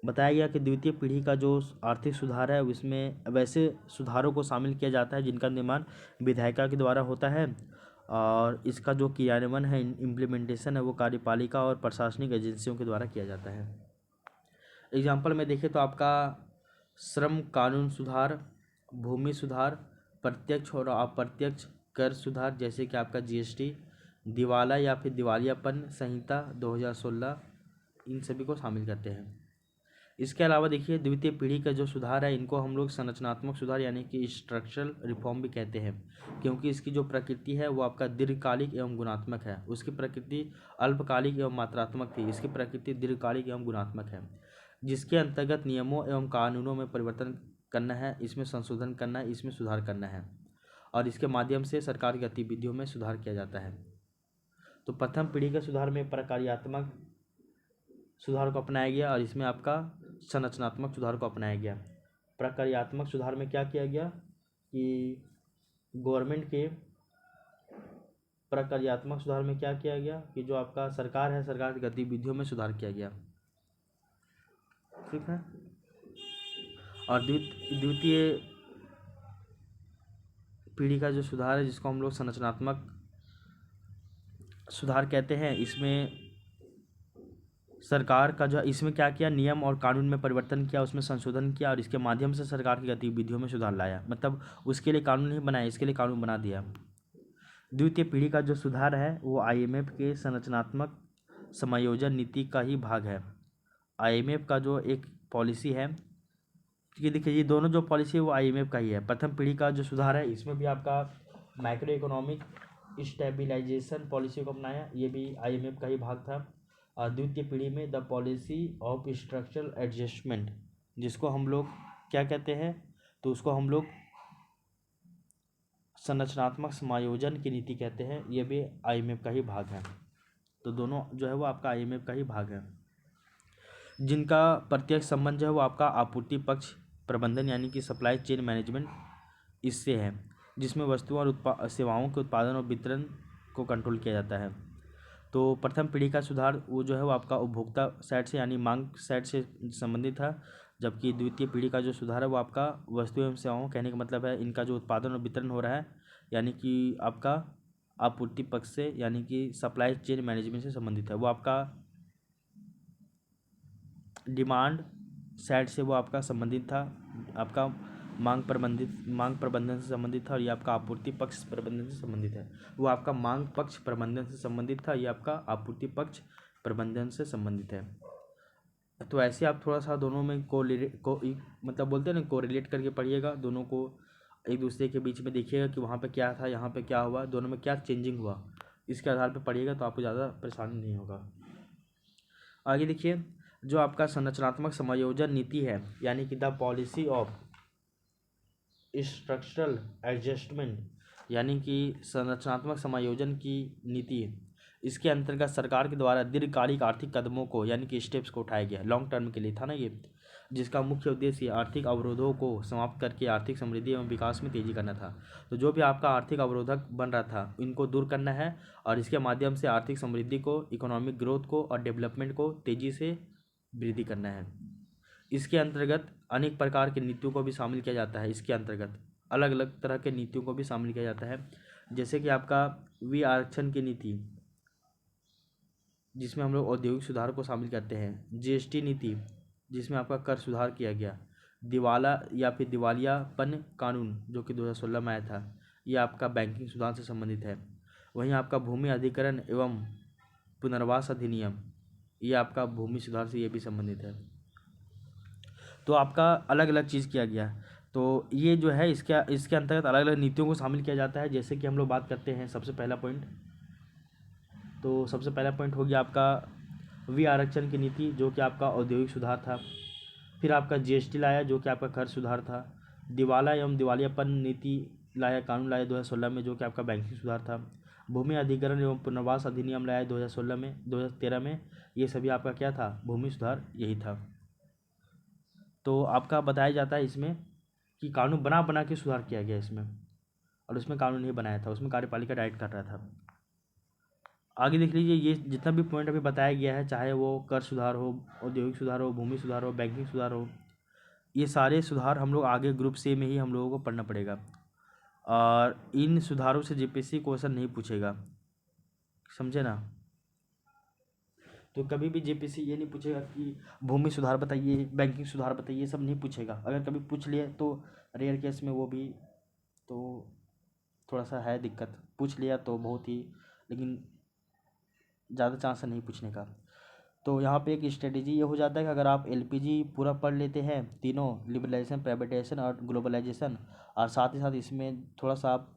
बताया गया कि द्वितीय पीढ़ी का जो आर्थिक सुधार है उसमें वैसे सुधारों को शामिल किया जाता है जिनका निर्माण विधायिका के द्वारा होता है, और इसका जो क्रियान्वयन है, इम्प्लीमेंटेशन है, वो कार्यपालिका और प्रशासनिक एजेंसियों के द्वारा किया जाता है। एग्जाम्पल में देखें तो आपका श्रम कानून सुधार, भूमि सुधार, प्रत्यक्ष और अप्रत्यक्ष कर सुधार जैसे कि आपका जीएसटी, दिवाला या फिर दिवालियापन संहिता 2016, इन सभी को शामिल करते हैं। इसके अलावा देखिए द्वितीय पीढ़ी का जो सुधार है इनको हम लोग संरचनात्मक सुधार यानी कि स्ट्रक्चरल रिफॉर्म भी कहते हैं, क्योंकि इसकी जो प्रकृति है वो आपका दीर्घकालिक एवं गुणात्मक है। उसकी प्रकृति अल्पकालिक एवं मात्रात्मक थी, इसकी प्रकृति दीर्घकालिक एवं गुणात्मक है, जिसके अंतर्गत नियमों एवं कानूनों में परिवर्तन करना है, इसमें संशोधन करना है, इसमें सुधार करना है, और इसके माध्यम से सरकार की गतिविधियों में सुधार किया जाता है। तो प्रथम पीढ़ी के सुधार में प्रक्रियात्मक सुधार को अपनाया गया और इसमें आपका संरचनात्मक सुधार को अपनाया गया। प्रक्रियात्मक सुधार में क्या किया गया कि गवर्नमेंट के प्रक्रियात्मक सुधार में क्या किया गया कि जो आपका सरकार है, सरकार की गतिविधियों में सुधार किया गया, ठीक है। और द्वितीय पीढ़ी का जो सुधार है जिसको हम लोग संरचनात्मक सुधार कहते हैं, इसमें सरकार का जो इसमें क्या किया, नियम और कानून में परिवर्तन किया, उसमें संशोधन किया और इसके माध्यम से सरकार की गतिविधियों में सुधार लाया। मतलब उसके लिए कानून नहीं बनाया, इसके लिए कानून बना दिया। द्वितीय पीढ़ी का जो सुधार है वो आईएमएफ के संरचनात्मक समायोजन नीति का ही भाग है। आईएमएफ का जो एक पॉलिसी है, क्योंकि देखिए ये दोनों जो पॉलिसी है वो आईएमएफ का ही है। प्रथम पीढ़ी का जो सुधार है इसमें भी आपका माइक्रो इकोनॉमिक स्टेबिलाइजेशन पॉलिसी को अपनाया, ये भी आईएमएफ का ही भाग था। और द्वितीय पीढ़ी में the policy of structural adjustment, जिसको हम लोग क्या कहते हैं, तो उसको हम लोग संरचनात्मक समायोजन की नीति कहते हैं, ये भी आईएमएफ का ही भाग है। तो दोनों जो है वो आपका आईएमएफ का ही भाग है, जिनका प्रत्यक्ष संबंध जो है वो आपका आपूर्ति पक्ष प्रबंधन यानी कि सप्लाई चेन मैनेजमेंट इससे है, जिसमें वस्तुओं और सेवाओं के उत्पादन और वितरण को कंट्रोल किया जाता है। तो प्रथम पीढ़ी का सुधार वो जो है वो आपका उपभोक्ता साइड से यानी मांग साइड से संबंधित था, जबकि द्वितीय पीढ़ी का जो सुधार है वो आपका वस्तु एवं सेवाओं, कहने का मतलब है इनका जो उत्पादन और वितरण हो रहा है यानी कि आपका आपूर्ति पक्ष से यानी कि सप्लाई चेन मैनेजमेंट से संबंधित है। वो आपका डिमांड साइड से वो आपका संबंधित था, आपका मांग प्रबंधन से संबंधित था, और ये आपका आपूर्ति पक्ष प्रबंधन से संबंधित है। वो आपका मांग पक्ष प्रबंधन से संबंधित था, ये आपका आपूर्ति पक्ष प्रबंधन से संबंधित है। तो ऐसे आप थोड़ा सा दोनों में मतलब बोलते हैं ना, कोरिलेट करके पढ़िएगा, दोनों को एक दूसरे के बीच में देखिएगा कि वहाँ पे क्या था, यहाँ पे क्या हुआ, दोनों में क्या चेंजिंग हुआ, इसके आधार पर पढ़िएगा तो आपको ज़्यादा परेशानी नहीं होगा। आगे देखिए, जो आपका संरचनात्मक समायोजन नीति है यानी कि the policy of structural adjustment यानी कि संरचनात्मक समायोजन की नीति, इसके अंतर्गत सरकार के द्वारा दीर्घकालिक आर्थिक कदमों को यानी कि स्टेप्स को उठाया गया, लॉन्ग टर्म के लिए था ना ये, जिसका मुख्य उद्देश्य आर्थिक अवरोधों को समाप्त करके आर्थिक समृद्धि एवं विकास में तेजी करना था। तो जो भी आपका आर्थिक अवरोधक बन रहा था इनको दूर करना है और इसके माध्यम से आर्थिक समृद्धि को, इकोनॉमिक ग्रोथ को और डेवलपमेंट को तेजी से वृद्धि करना है। इसके अंतर्गत अनेक प्रकार की नीतियों को भी शामिल किया जाता है। इसके अंतर्गत अलग अलग तरह के नीतियों को भी शामिल किया जाता है, जैसे कि आपका आरक्षण की नीति, जिसमें हम लोग औद्योगिक सुधार को शामिल करते हैं। जीएसटी नीति, जिसमें आपका कर सुधार किया गया। दिवाला या फिर दिवालियापन कानून जो कि 2016 में आया था, ये आपका बैंकिंग सुधार से संबंधित है। वहीं आपका भूमि अधिग्रहण एवं पुनर्वास अधिनियम, ये आपका भूमि सुधार से ये भी संबंधित है। तो आपका अलग अलग चीज़ किया गया। तो ये जो है इसके अंतर्गत अलग अलग नीतियों को शामिल किया जाता है। जैसे कि हम लोग बात करते हैं सबसे पहला पॉइंट, तो सबसे पहला पॉइंट हो गया आपका आरक्षण की नीति, जो कि आपका औद्योगिक सुधार था। फिर आपका जीएसटी लाया, जो कि आपका कर सुधार था। दिवाला एवं दिवालियापन नीति लाया, कानून लाया 2016 में, जो कि आपका बैंकिंग सुधार था। भूमि अधिग्रहण एवं पुनर्वास अधिनियम लाया 2016 में, 2013 में, ये सभी आपका क्या था, भूमि सुधार यही था। तो आपका बताया जाता है इसमें कि कानून बना बना के सुधार किया गया इसमें, और उसमें कानून नहीं बनाया था, उसमें कार्यपालिका डायरेक्ट कर रहा था। आगे देख लीजिए, ये जितना भी पॉइंट अभी बताया गया है, चाहे वो कर सुधार हो, औद्योगिक सुधार हो, भूमि सुधार हो, बैंकिंग सुधार हो, ये सारे सुधार हम लोग आगे ग्रुप सी में ही हम लोगों को पढ़ना पड़ेगा, और इन सुधारों से जेपीएससी क्वेश्चन नहीं पूछेगा, समझे ना। तो कभी भी जेपीएससी ये नहीं पूछेगा कि भूमि सुधार बताइए, बैंकिंग सुधार बताइए, ये सब नहीं पूछेगा। अगर कभी पूछ लिया तो रेयर केस में, वो भी तो थोड़ा सा है दिक्कत, पूछ लिया तो बहुत ही, लेकिन ज़्यादा चांस है नहीं पूछने का। तो यहाँ पे एक स्ट्रेटेजी ये हो जाता है कि अगर आप एलपीजी पूरा पढ़ लेते हैं, तीनों, लिबरलाइजेशन, प्राइवेटाइजेशन और ग्लोबलाइजेशन, और साथ ही साथ इसमें थोड़ा सा आप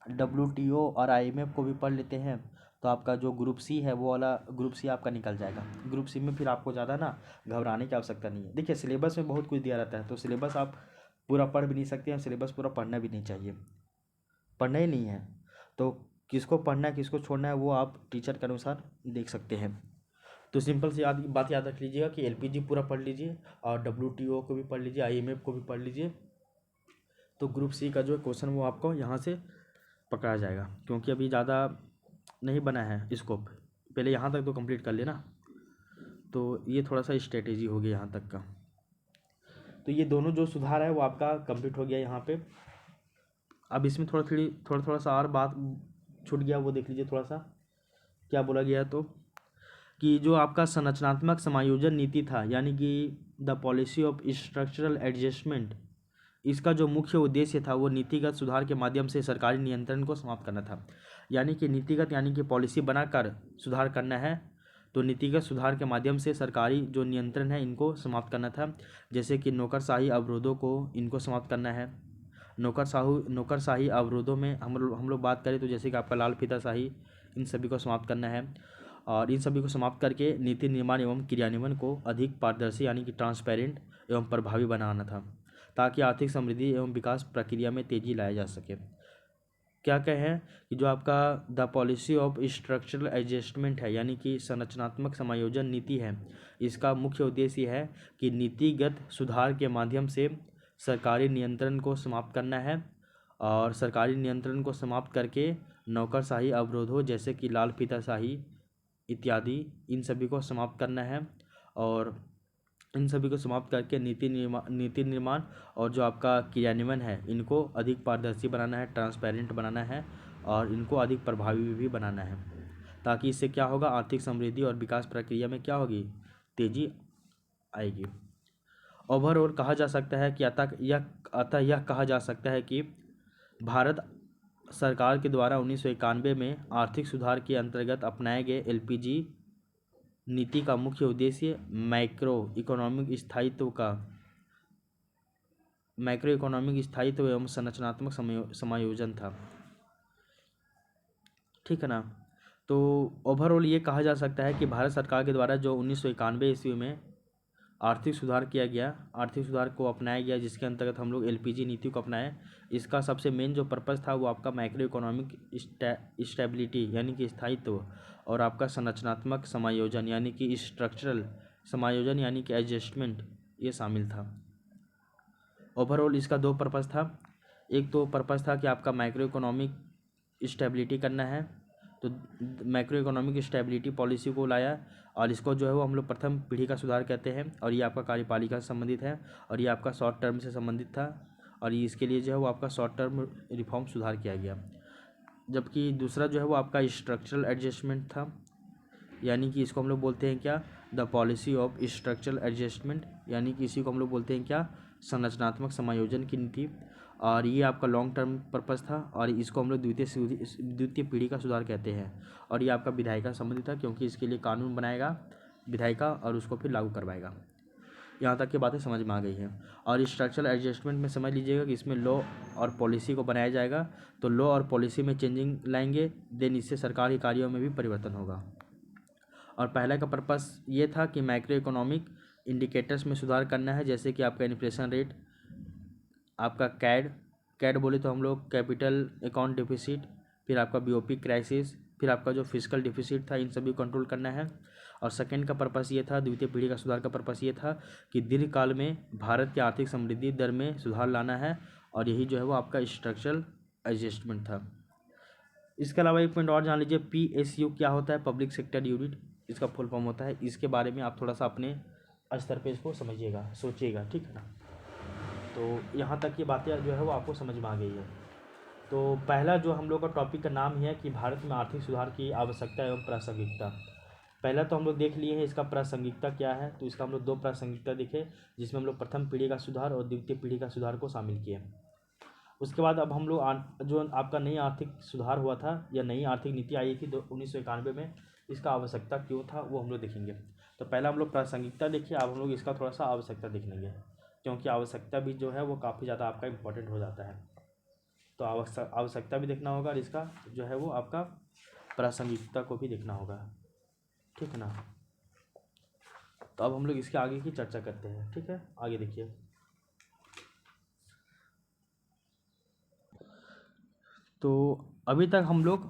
डब्ल्यूटीओ और आईएमएफ को भी पढ़ लेते हैं, तो आपका जो ग्रुप सी है वो वाला ग्रुप सी आपका निकल जाएगा। ग्रुप सी में फिर आपको ज़्यादा ना घबराने की आवश्यकता नहीं है। देखिए, सिलेबस में बहुत कुछ दिया रहता है, तो सिलेबस आप पूरा पढ़ भी नहीं सकते हैं, सिलेबस पूरा पढ़ना भी नहीं चाहिए, पढ़ना ही नहीं है। तो किसको पढ़ना है किसको छोड़ना है वो आप टीचर के अनुसार देख सकते हैं। तो सिंपल सी बात याद रख लीजिएगा कि एलपीजी पूरा पढ़ लीजिए, और डब्ल्यूटीओ को भी पढ़ लीजिए, आईएमएफ को भी पढ़ लीजिए। तो ग्रुप सी का जो क्वेश्चन वो आपको यहाँ से पकड़ा जाएगा, क्योंकि अभी ज़्यादा नहीं बना है स्कोप, पहले यहाँ तक तो कंप्लीट कर लेना। तो ये थोड़ा सा स्ट्रेटेजी हो गया यहाँ तक का। तो ये दोनों जो सुधार है वो आपका कंप्लीट हो गया यहाँ पे। अब इसमें थोड़ा सा और बात छूट गया, वो देख लीजिए थोड़ा सा क्या बोला गया। तो कि जो आपका संरचनात्मक समायोजन नीति था, यानी कि the policy of structural adjustment, इसका जो मुख्य उद्देश्य था वो नीतिगत सुधार के माध्यम से सरकारी नियंत्रण को समाप्त करना था। यानी कि नीतिगत यानी कि पॉलिसी बनाकर सुधार करना है, तो नीतिगत सुधार के माध्यम से सरकारी जो नियंत्रण है इनको समाप्त करना था। जैसे कि नौकरशाही अवरोधों को इनको समाप्त करना है। नौकरशाही अवरोधों में हम लोग बात करें तो जैसे कि आपका लाल फीताशाही, इन सभी को समाप्त करना है, और इन सभी को समाप्त करके नीति निर्माण एवं क्रियान्वयन को अधिक पारदर्शी यानी कि ट्रांसपेरेंट एवं प्रभावी बनाना था, ताकि आर्थिक समृद्धि एवं विकास प्रक्रिया में तेजी लाया जा सके। क्या कहें कि जो आपका the policy of structural adjustment है, यानी कि संरचनात्मक समायोजन नीति है, इसका मुख्य उद्देश्य है कि नीतिगत सुधार के माध्यम से सरकारी नियंत्रण को समाप्त करना है, और सरकारी नियंत्रण को समाप्त करके नौकरशाही अवरोधों जैसे कि लाल फीताशाही इत्यादि, इन सभी को समाप्त करना है, और इन सभी को समाप्त करके नीति निर्माण और जो आपका क्रियान्वयन है इनको अधिक पारदर्शी बनाना है, ट्रांसपेरेंट बनाना है, और इनको अधिक प्रभावी भी बनाना है, ताकि इससे क्या होगा, आर्थिक समृद्धि और विकास प्रक्रिया में क्या होगी, तेजी आएगी। ओवरऑल कहा जा सकता है कि अतः यह कहा जा सकता है कि भारत सरकार के द्वारा 1991 में आर्थिक सुधार के अंतर्गत अपनाए गए एलपीजी नीति का मुख्य उद्देश्य मैक्रो इकोनॉमिक स्थायित्व एवं संरचनात्मक समायोजन था। ठीक है ना। तो ओवरऑल ये कहा जा सकता है कि भारत सरकार के द्वारा जो 1991 ईस्वी में आर्थिक सुधार किया गया, आर्थिक सुधार को अपनाया गया, जिसके अंतर्गत हम लोग एलपीजी नीति को अपनाए, इसका सबसे मेन जो पर्पज़ था वो आपका मैक्रो इकोनॉमिक स्टेबिलिटी यानी कि स्थायित्व, और आपका संरचनात्मक समायोजन यानी कि स्ट्रक्चरल समायोजन यानी कि एडजस्टमेंट, ये शामिल था। ओवरऑल इसका दो पर्पज़ था। एक तो पर्पज़ था कि आपका मैक्रो इकोनॉमिक स्टेबिलिटी करना है, तो मैक्रो इकोनॉमिक स्टेबिलिटी पॉलिसी को लाया, और इसको जो है वो हम लोग प्रथम पीढ़ी का सुधार कहते हैं, और ये आपका कार्यपालिका से संबंधित है, और ये आपका शॉर्ट टर्म से संबंधित था, और ये इसके लिए जो है वो आपका शॉर्ट टर्म रिफॉर्म सुधार किया गया। जबकि दूसरा जो है वो आपका स्ट्रक्चरल एडजस्टमेंट था, यानी कि इसको हम लोग बोलते हैं क्या, the policy of structural adjustment, यानी कि इसी को हम लोग बोलते हैं क्या, संरचनात्मक समायोजन की नीति, और ये आपका लॉन्ग टर्म पर्पस था, और इसको हम लोग द्वितीय पीढ़ी का सुधार कहते हैं, और ये आपका विधायिका संबंधित था, क्योंकि इसके लिए कानून बनाएगा विधायिका और उसको फिर लागू करवाएगा। यहाँ तक की बातें समझ में आ गई हैं। और स्ट्रक्चरल एडजस्टमेंट में समझ लीजिएगा कि इसमें लॉ और पॉलिसी को बनाया जाएगा, तो लॉ और पॉलिसी में चेंजिंग लाएंगे, देन इससे सरकारी कार्यों में भी परिवर्तन होगा। और पहला का पर्पस ये था कि मैक्रो इकोनॉमिक इंडिकेटर्स में सुधार करना है, जैसे कि आपका इन्फ्लेशन रेट, आपका कैड बोले तो हम लोग कैपिटल अकाउंट डिफिसिट, फिर आपका बीओपी क्राइसिस, फिर आपका जो फिजिकल डिफिसिट था, इन सभी को कंट्रोल करना है। और सेकंड का पर्पस ये था, द्वितीय पीढ़ी का सुधार का पर्पस ये था कि दीर्घकाल में भारत की आर्थिक समृद्धि दर में सुधार लाना है, और यही जो है वो आपका स्ट्रक्चरल एडजस्टमेंट था। इसके अलावा एक पॉइंट और जान लीजिए, PSU क्या होता है, पब्लिक सेक्टर यूनिट, इसका फुल फॉर्म होता है। इसके बारे में आप थोड़ा सा अपने स्तर पे इसको समझिएगा, सोचिएगा, ठीक है ना। तो यहाँ तक की बातें जो है वो आपको समझ में आ गई है। तो पहला जो हम लोग का टॉपिक का नाम ही है कि भारत में आर्थिक सुधार की आवश्यकता एवं प्रासंगिकता। पहला तो हम लोग देख लिए हैं इसका प्रासंगिकता क्या है, तो इसका हम लोग 2 प्रासंगिकता देखे, जिसमें हम लोग प्रथम पीढ़ी का सुधार और द्वितीय पीढ़ी का सुधार को शामिल किए। उसके बाद अब हम लोग जो आपका नई आर्थिक सुधार हुआ था या नई आर्थिक नीति आई थी 1991 में, इसका आवश्यकता क्यों था वो हम लोग देखेंगे। तो पहला हम लोग प्रासंगिकता देखिए, अब हम लोग इसका थोड़ा सा आवश्यकता देख लेंगे, क्योंकि आवश्यकता भी जो है वो काफ़ी ज़्यादा आपका इम्पोर्टेंट हो जाता है। तो आवश्यकता भी देखना होगा और इसका जो है वो आपका प्रासंगिकता को भी देखना होगा, ठीक है ना। तो अब हम लोग इसके आगे की चर्चा करते हैं, ठीक है। आगे देखिए, तो अभी तक हम लोग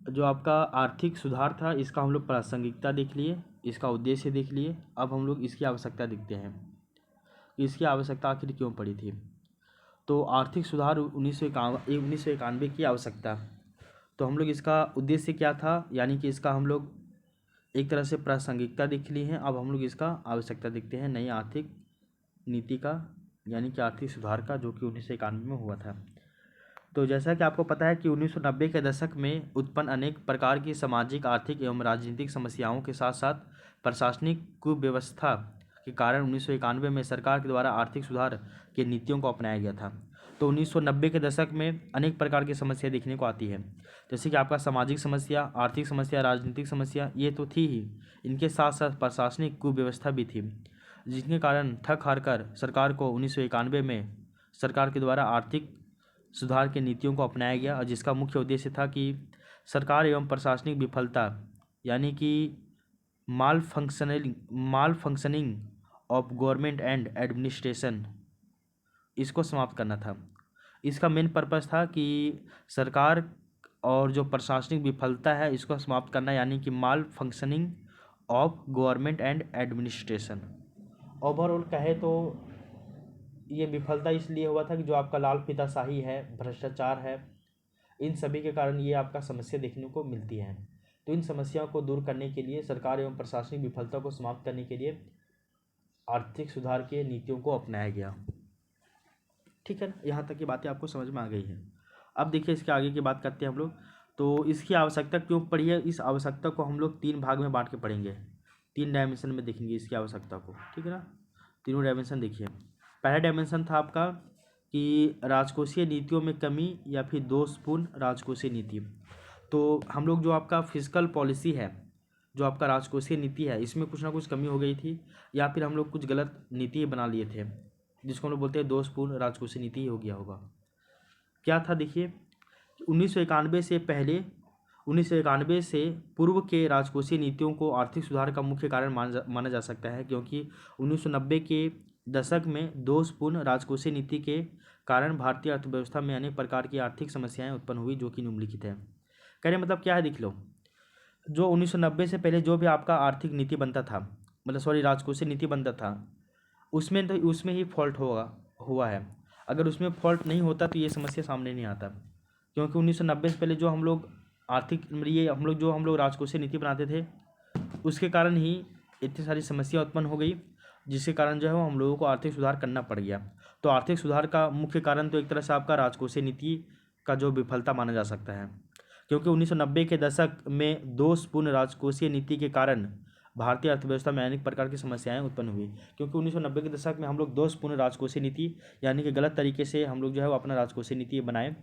जो आपका आर्थिक सुधार था इसका हम लोग प्रासंगिकता देख लिए, इसका उद्देश्य देख लिए। अब हम लोग इसकी आवश्यकता देखते हैं कि इसकी आवश्यकता आखिर क्यों पड़ी थी। तो आर्थिक सुधार 1991 की आवश्यकता, तो हम लोग इसका उद्देश्य क्या था, यानी कि इसका हम लोग एक तरह से प्रासंगिकता देख ली है। अब हम लोग इसका आवश्यकता देखते हैं नई आर्थिक नीति का, यानी कि आर्थिक सुधार का, जो कि 1991 में हुआ था। तो जैसा कि आपको पता है कि 1990 के दशक में उत्पन्न अनेक प्रकार की सामाजिक, आर्थिक एवं राजनीतिक समस्याओं के साथ साथ प्रशासनिक कुव्यवस्था के कारण 1991 में सरकार के द्वारा आर्थिक सुधार की नीतियों को अपनाया गया था। तो 1990 के दशक में अनेक प्रकार की समस्या देखने को आती है, जैसे कि आपका सामाजिक समस्या, आर्थिक समस्या, राजनीतिक समस्या, ये तो थी ही, इनके साथ साथ प्रशासनिक कुव्यवस्था भी थी, जिसके कारण थक हार कर सरकार को 1991 में सरकार के द्वारा आर्थिक सुधार की नीतियों को अपनाया गया, और जिसका मुख्य उद्देश्य था कि सरकार एवं प्रशासनिक विफलता, यानी कि malfunctioning of government and administration, इसको समाप्त करना था। इसका मेन पर्पस था कि सरकार और जो प्रशासनिक विफलता है इसको समाप्त करना, यानी कि malfunctioning of government and administration. Overall कहे तो ये विफलता इसलिए हुआ था कि जो आपका लाल फीताशाही है, भ्रष्टाचार है, इन सभी के कारण ये आपका समस्या देखने को मिलती है। तो इन समस्याओं को दूर करने के लिए, सरकार एवं प्रशासनिक विफलता को समाप्त करने के लिए आर्थिक सुधार के नीतियों को अपनाया गया, ठीक है ना। यहाँ तक की बातें आपको समझ में आ गई हैं। अब देखिए इसके आगे की बात करते हैं हम लोग। तो इसकी आवश्यकता क्यों पड़ी है, इस आवश्यकता को हम लोग 3 भाग में बांट के पढ़ेंगे, 3 डायमेंशन में देखेंगे इसकी आवश्यकता को, ठीक है ना। तीनों डायमेंशन देखिए। पहला डायमेंशन था आपका कि राजकोषीय नीतियों में कमी या फिर दोषपूर्ण राजकोषीय नीति। तो हम लोग जो आपका फिजिकल पॉलिसी है, जो आपका राजकोषीय नीति है, इसमें कुछ ना कुछ कमी हो गई थी, या फिर हम लोग कुछ गलत नीति बना लिए थे, जिसको हम लोग बोलते हैं दोषपूर्ण राजकोषीय नीति ही हो गया होगा। क्या था देखिए, 1991 से पहले, 1991 से पूर्व के राजकोषीय नीतियों को आर्थिक सुधार का मुख्य कारण माना जा सकता है, क्योंकि 1990 के दशक में दोषपूर्ण राजकोषीय नीति के कारण भारतीय अर्थव्यवस्था में अनेक प्रकार की आर्थिक समस्याएं उत्पन्न हुई, जो कि निम्नलिखित है। कहने मतलब क्या है, देख लो। जो 1990 से पहले जो भी आपका आर्थिक नीति बनता था, मतलब सॉरी राजकोषीय नीति बनता था, उसमें ही फॉल्ट हुआ है। अगर उसमें फॉल्ट नहीं होता तो ये समस्या सामने नहीं आता, क्योंकि 1990 से पहले जो हम लोग हम लोग राजकोषीय नीति बनाते थे, उसके कारण ही इतनी सारी समस्या उत्पन्न हो गई, जिसके कारण जो है वो हम लोगों को आर्थिक सुधार करना पड़ गया। तो आर्थिक सुधार का मुख्य कारण तो एक तरह से आपका राजकोषीय नीति का जो विफलता माना जा सकता है, क्योंकि 1990 के दशक में दोषपूर्ण राजकोषीय नीति के कारण भारतीय अर्थव्यवस्था में अनेक प्रकार की समस्याएं उत्पन्न हुई, क्योंकि 1990 के दशक में हम लोग दोषपूर्ण राजकोषीय नीति, यानी कि गलत तरीके से हम लोग जो है वो अपना राजकोषीय नीति बनाए,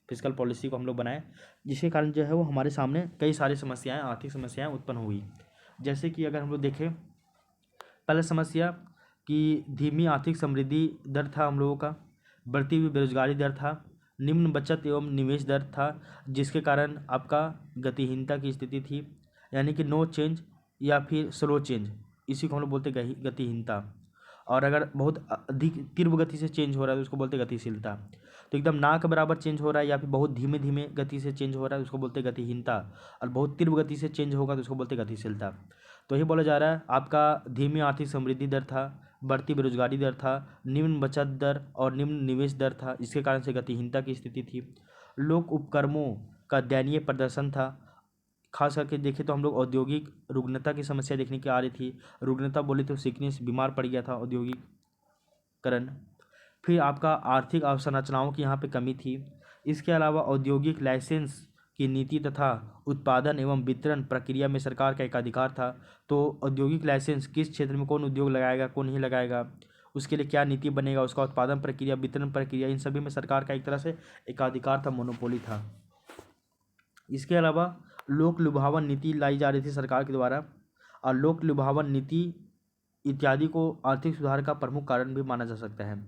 फिजिकल पॉलिसी को हम लोग बनाए, जिसके कारण जो है वो हमारे सामने कई सारी समस्याएं, आर्थिक समस्याएं उत्पन्न हुई। जैसे कि अगर हम लोग देखें, पहला समस्या कि धीमी आर्थिक समृद्धि दर था हम लोगों का, बढ़ती हुई बेरोजगारी दर था, निम्न बचत एवं निवेश दर था, जिसके कारण आपका गतिहीनता की स्थिति थी, यानी कि नो चेंज या फिर स्लो चेंज, इसी को हम लोग बोलते गतिहीनता। और अगर बहुत अधिक तीव्र गति से चेंज हो रहा है तो उसको बोलते गतिशीलता। तो एकदम ना के बराबर चेंज हो रहा है या फिर बहुत धीमे धीमे गति से चेंज हो रहा है उसको बोलते हैं गतिहीनता, और बहुत तीव्र गति से चेंज होगा तो उसको बोलते हैं गतिशीलता। तो यही बोला जा रहा है आपका धीमी आर्थिक समृद्धि दर था, बढ़ती बेरोजगारी दर था, निम्न बचत दर और निम्न निवेश दर था, इसके कारण से गतिहीनता की स्थिति थी। लोक उपक्रमों का दयनीय प्रदर्शन था, खास करके देखें तो हम लोग औद्योगिक रुग्णता की समस्या देखने की आ रही थी। रुग्णता बोले तो सिकनेस, बीमार पड़ गया था औद्योगिकरण। फिर आपका आर्थिक अवसंरचनाओं की यहाँ पे कमी थी। इसके अलावा औद्योगिक लाइसेंस की नीति तथा उत्पादन एवं वितरण प्रक्रिया में सरकार का एकाधिकार था। तो औद्योगिक लाइसेंस किस क्षेत्र में कौन उद्योग लगाएगा कौन नहीं लगाएगा, उसके लिए क्या नीति बनेगा, उसका उत्पादन प्रक्रिया, वितरण प्रक्रिया, इन सभी में सरकार का एक तरह से एकाधिकार था, मोनोपोली था। इसके अलावा लोक लुभावन नीति लाई जा रही थी सरकार के द्वारा, और लोक लुभावन नीति इत्यादि को आर्थिक सुधार का प्रमुख कारण भी माना जा सकता है।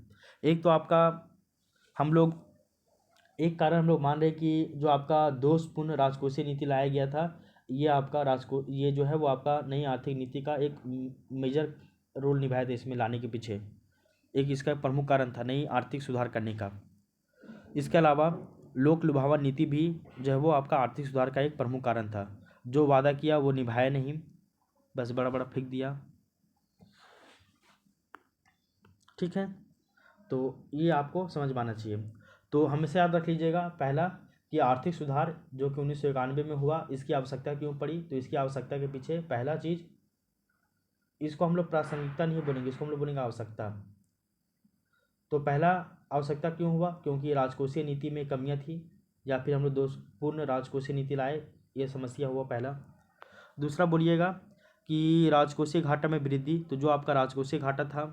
एक तो आपका हम लोग एक कारण हम लोग मान रहे कि जो आपका दोषपूर्ण राजकोषीय नीति लाया गया था, ये आपका ये जो है वो आपका नई आर्थिक नीति का एक मेजर रोल निभाया था इसमें लाने के पीछे, एक इसका प्रमुख कारण था नई आर्थिक सुधार करने का। इसके अलावा लोक लुभावन नीति भी जो है वो आपका आर्थिक सुधार का एक प्रमुख कारण था। जो वादा किया वो निभाया नहीं, बस बड़ा बड़ा फेंक दिया। ठीक है, तो ये आपको समझ में आना चाहिए। तो हमेशा याद रख लीजिएगा, पहला कि आर्थिक सुधार जो कि 1991 में हुआ, इसकी आवश्यकता क्यों पड़ी। तो इसकी आवश्यकता के पीछे पहला चीज़, इसको हम लोग प्रासंगिकता नहीं बोलेंगे, इसको हम लोग बोलेंगे आवश्यकता। तो पहला आवश्यकता क्यों हुआ, क्योंकि राजकोषीय नीति में कमियां थी, या फिर हम लोग दोषपूर्ण राजकोषीय नीति लाए, ये समस्या हुआ पहला। दूसरा बोलिएगा कि राजकोषीय घाटा में वृद्धि। तो जो आपका राजकोषीय घाटा था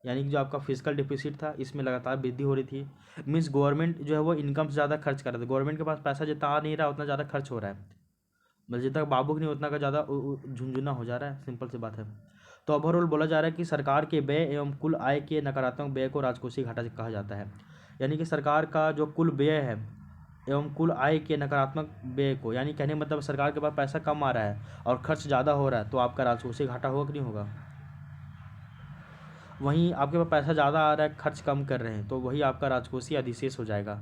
यानी कि जो आपका फिजिकल डिफिसिट था, इसमें लगातार वृद्धि हो रही थी। मीन्स गवर्नमेंट जो है वो इनकम से ज़्यादा खर्च कर रहा था, गवर्नमेंट के पास पैसा जितना आ नहीं रहा उतना ज़्यादा खर्च हो रहा है, मतलब जितना बाबू नहीं उतना का ज़्यादा झुंझुना हो जा रहा है, सिंपल सी बात है। तो ओवरऑल बोला जा रहा है कि सरकार के व्यय एवं कुल आय के नकारात्मक व्यय को राजकोषीय घाटा कहा जाता है। यानी कि सरकार का जो कुल व्यय है एवं कुल आय के नकारात्मक व्यय को, यानी कहने मतलब सरकार के पास पैसा कम आ रहा है और खर्च ज़्यादा हो रहा है, तो आपका राजकोषीय घाटा होगा कि नहीं होगा। वहीं आपके पास पैसा ज़्यादा आ रहा है, खर्च कम कर रहे हैं, तो वही आपका राजकोषीय अधिशेष हो जाएगा,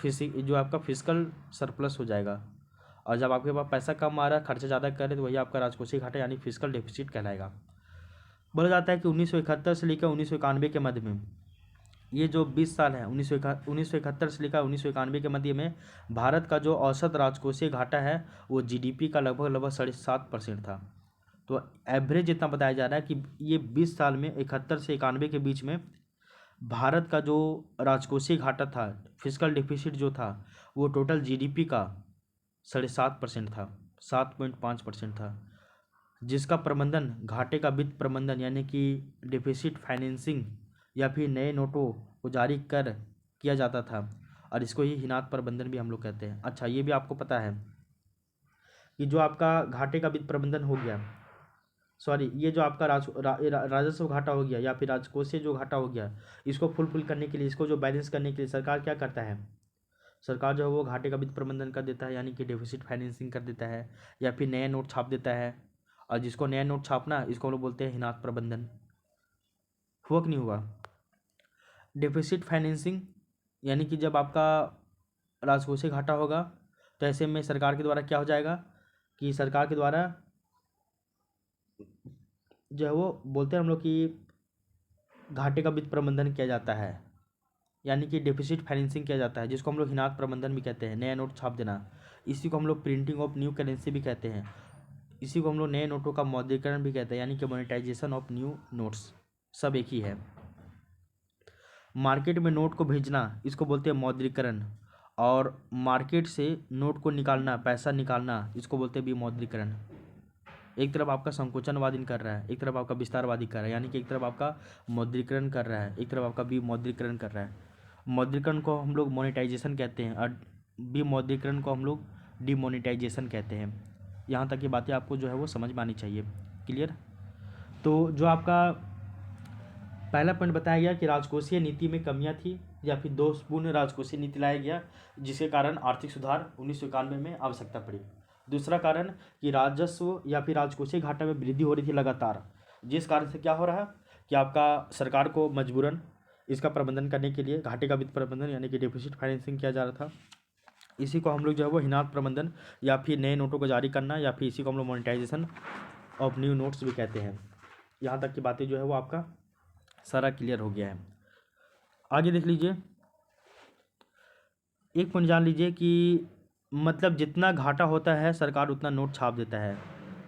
जो आपका फिजिकल सरप्लस हो जाएगा। और जब आपके पास पैसा कम आ रहा है, खर्चा ज़्यादा कर रहे हैं, तो वही आपका राजकोषीय घाटा यानी फिजिकल डेफिसिट कहलाएगा। बोला जाता है कि 1971 से लेकर 1991 के मध्य में, ये जो 20 साल है 1971 से लेकर 1991 के मध्य में, भारत का जो औसत राजकोषीय घाटा है वो जीडीपी का लगभग 7.5% था। तो एवरेज इतना बताया जा रहा है कि ये 20 साल में 71 से 91 के बीच में भारत का जो राजकोषीय घाटा था, फिजिकल डिफिसिट जो था, वो टोटल जीडीपी का 7.5% था, 7.5% था, जिसका प्रबंधन घाटे का वित्त प्रबंधन यानी कि डिफिसिट फाइनेंसिंग या फिर नए नोटों को जारी कर किया जाता था, और इसको ही हिनात प्रबंधन भी हम लोग कहते हैं। अच्छा, ये भी आपको पता है कि जो आपका घाटे का वित्त प्रबंधन हो गया, सॉरी, ये जो आपका राजस्व घाटा हो गया या फिर राजकोषीय जो घाटा हो गया, इसको फुलफिल करने के लिए, इसको जो बैलेंस करने के लिए सरकार क्या करता है, सरकार जो है वो घाटे का वित्त प्रबंधन कर देता है, यानी कि डेफिसिट फाइनेंसिंग कर देता है, या फिर नए नोट छाप देता है। और जिसको नया नोट छापना, इसको हम लोग बोलते हैं हिनात प्रबंधन। हुआ कि नहीं हुआ। डेफिसिट फाइनेंसिंग यानी कि जब आपका राजकोषीय घाटा होगा, तो ऐसे में सरकार के द्वारा क्या हो जाएगा कि सरकार के द्वारा जो है वो बोलते हैं हम लोग कि घाटे का वित्त प्रबंधन किया जाता है, यानी कि डेफिसिट फाइनेंसिंग किया जाता है, जिसको हम लोग हिनात प्रबंधन भी कहते हैं, नया नोट छाप देना। इसी को हम लोग प्रिंटिंग ऑफ न्यू करेंसी भी कहते हैं। इसी को हम लोग नए नोटों का मौद्रीकरण भी कहते हैं, यानी कि मोनेटाइजेशन ऑफ न्यू नोट्स, सब एक ही है। मार्केट में नोट को भेजना, इसको बोलते हैं मौद्रीकरण, और मार्केट से नोट को निकालना, पैसा निकालना, इसको बोलते हैं विमौद्रीकरण। एक तरफ आपका संकोचनवादी कर रहा है, एक तरफ आपका विस्तारवादी कर रहा है, यानी कि एक तरफ आपका मौद्रीकरण कर रहा है, एक तरफ आपका विमौद्रीकरण कर रहा है। मौद्रीकरण को हम लोग मोनेटाइजेशन कहते हैं, और विमौद्रीकरण को हम लोग डिमोनेटाइजेशन कहते हैं। यहाँ तक की बातें आपको जो है वो समझ में आनी चाहिए। क्लियर। तो जो आपका पहला पॉइंट बताया गया कि राजकोषीय नीति में कमियां थी या फिर दोषपूर्ण राजकोषीय नीति लाया गया, जिसके कारण आर्थिक सुधार 1991 में आवश्यकता पड़ी। दूसरा कारण कि राजस्व या फिर राजकोषीय घाटा में वृद्धि हो रही थी लगातार, जिस कारण से क्या हो रहा है कि आपका सरकार को मजबूरन इसका प्रबंधन करने के लिए घाटे का वित्त प्रबंधन यानी कि डिफिसिट फाइनेंसिंग किया जा रहा था। इसी को हम लोग जो है वो हिनात प्रबंधन या फिर नए नोटों को जारी करना या फिर इसी को हम लोग मोनेटाइजेशन ऑफ न्यू नोट्स भी कहते हैं। यहाँ तक की बातें जो है वो आपका सारा क्लियर हो गया है। आगे देख लीजिए, एक पॉइंट जान लीजिए कि मतलब जितना घाटा होता है सरकार उतना नोट छाप देता है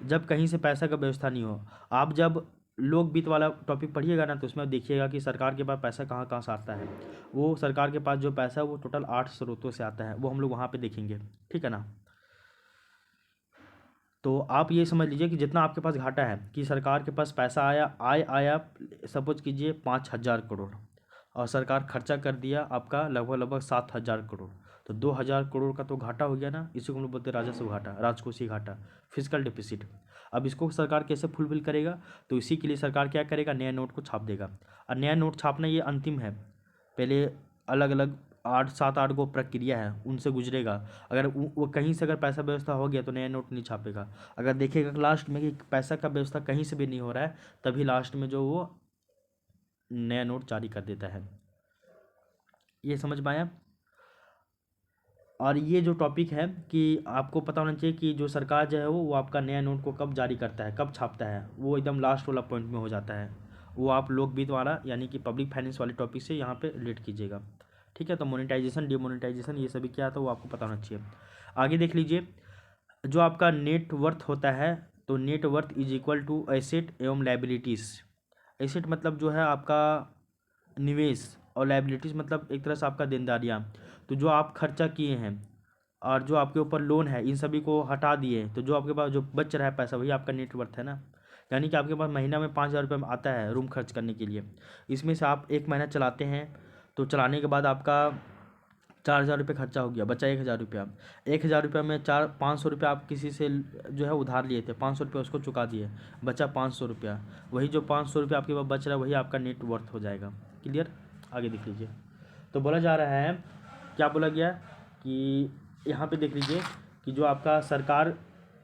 जब कहीं से पैसा का व्यवस्था नहीं हो। आप जब लोक वित्त वाला टॉपिक पढ़िएगा ना तो उसमें देखिएगा कि सरकार के पास पैसा कहाँ कहाँ से आता है। वो सरकार के पास जो पैसा है वो टोटल 8 स्रोतों से आता है, वो हम लोग वहाँ पे देखेंगे, ठीक है ना। तो आप ये समझ लीजिए कि जितना आपके पास घाटा है कि सरकार के पास पैसा आया सपोज कीजिए 5,000 करोड़ और सरकार खर्चा कर दिया आपका लगभग 7,000 करोड़, तो 2,000 करोड़ का तो घाटा हो गया ना। इसी को हम लोग बोलते हैं राजस्व घाटा, राजकोषीय घाटा, फिजिकल डिफिसिट। अब इसको सरकार कैसे फुलफिल करेगा, तो इसी के लिए सरकार क्या करेगा, नया नोट को छाप देगा। और नया नोट छापना ये अंतिम है, पहले अलग अलग 8 गो प्रक्रिया है उनसे गुजरेगा। अगर वो कहीं से अगर पैसा व्यवस्था हो गया तो नया नोट नहीं छापेगा। अगर देखेगा लास्ट में कि पैसा का व्यवस्था कहीं से भी नहीं हो रहा है तभी लास्ट में जो वो नया नोट जारी कर देता है। ये समझ में आया। और ये जो टॉपिक है कि आपको पता होना चाहिए कि जो सरकार जो है वो आपका नया नोट को कब जारी करता है, कब छापता है, वो एकदम लास्ट वाला पॉइंट में हो जाता है। वो आप लोक वित्त वाला यानी कि पब्लिक फाइनेंस वाले टॉपिक से यहाँ पे रिलेट कीजिएगा, ठीक है। तो मोनेटाइजेशन, डिमोनेटाइजेशन ये सभी क्या था वो आपको पता होना चाहिए। आगे देख लीजिए, जो आपका नेट वर्थ होता है, तो net worth is equal to asset एवं लाइबिलिटीज़। एसेट मतलब जो है आपका निवेश और लाइबिलिटीज़ मतलब एक तरह से आपका देनदारियाँ। तो जो आप खर्चा किए हैं और जो आपके ऊपर लोन है इन सभी को हटा दिए तो जो आपके पास जो बच रहा है पैसा वही आपका नेट वर्थ है ना। यानी कि आपके पास महीना में 5,000 रुपये आता है रूम खर्च करने के लिए, इसमें से आप एक महीना चलाते हैं तो चलाने के बाद आपका 4,000 रुपये खर्चा हो गया, बचा 1,000 रुपया। 1,000 रुपये में 500 रुपये आप किसी से जो है उधार लिए थे, 500 रुपये उसको चुका दिए, बचा 500 रुपया। वही जो 500 रुपये आपके पास बच रहा है वही आपका नेट वर्थ हो जाएगा। क्लियर। आगे देख लीजिए, तो बोला जा रहा है, क्या बोला गया कि यहाँ पे देख लीजिए कि जो आपका सरकार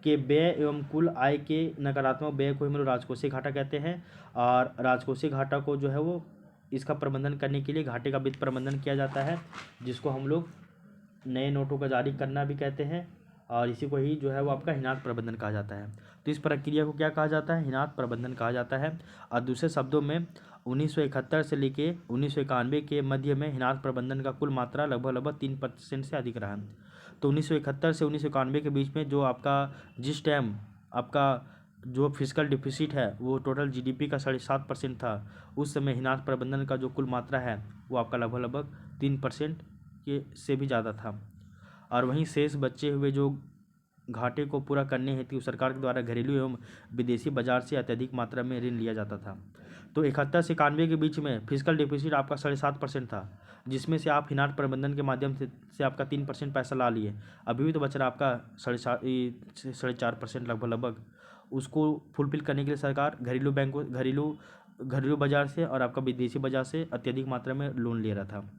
के व्यय एवं कुल आय के नकारात्मक व्यय को हम लोग राजकोषीय घाटा कहते हैं। और राजकोषीय घाटा को जो है वो इसका प्रबंधन करने के लिए घाटे का वित्त प्रबंधन किया जाता है, जिसको हम लोग नए नोटों का जारी करना भी कहते हैं। और इसी को ही जो है वो आपका हिनात प्रबंधन कहा जाता है। तो इस प्रक्रिया को क्या कहा जाता है, हिनात प्रबंधन कहा जाता है। और दूसरे शब्दों में 1971 से लेके 1991 के मध्य में हिनात प्रबंधन का कुल मात्रा लगभग 3% से अधिक रहा। तो 1971 से 1991 के बीच में जो आपका जिस टाइम आपका जो फिजिकल डिफिसिट है वो टोटल जीडीपी का 7.5% था, उस समय हिनात प्रबंधन का जो कुल मात्रा है वो आपका लगभग 3% के से भी ज़्यादा था। और वहीं शेष बचे हुए जो घाटे को पूरा करने हेतु सरकार के द्वारा घरेलू एवं विदेशी बाजार से अत्यधिक मात्रा में ऋण लिया जाता था। तो 71 से 91 के बीच में फिजिकल डिफिसिट आपका 7.5% था, जिसमें से आप हिनाट प्रबंधन के माध्यम से आपका 3% पैसा ला लिए। अभी भी तो बच रहा आपका 4.5% लगभग। उसको फुलफिल करने के लिए सरकार घरेलू बाजार से और आपका विदेशी बाजार से अत्यधिक मात्रा में लोन ले रहा था,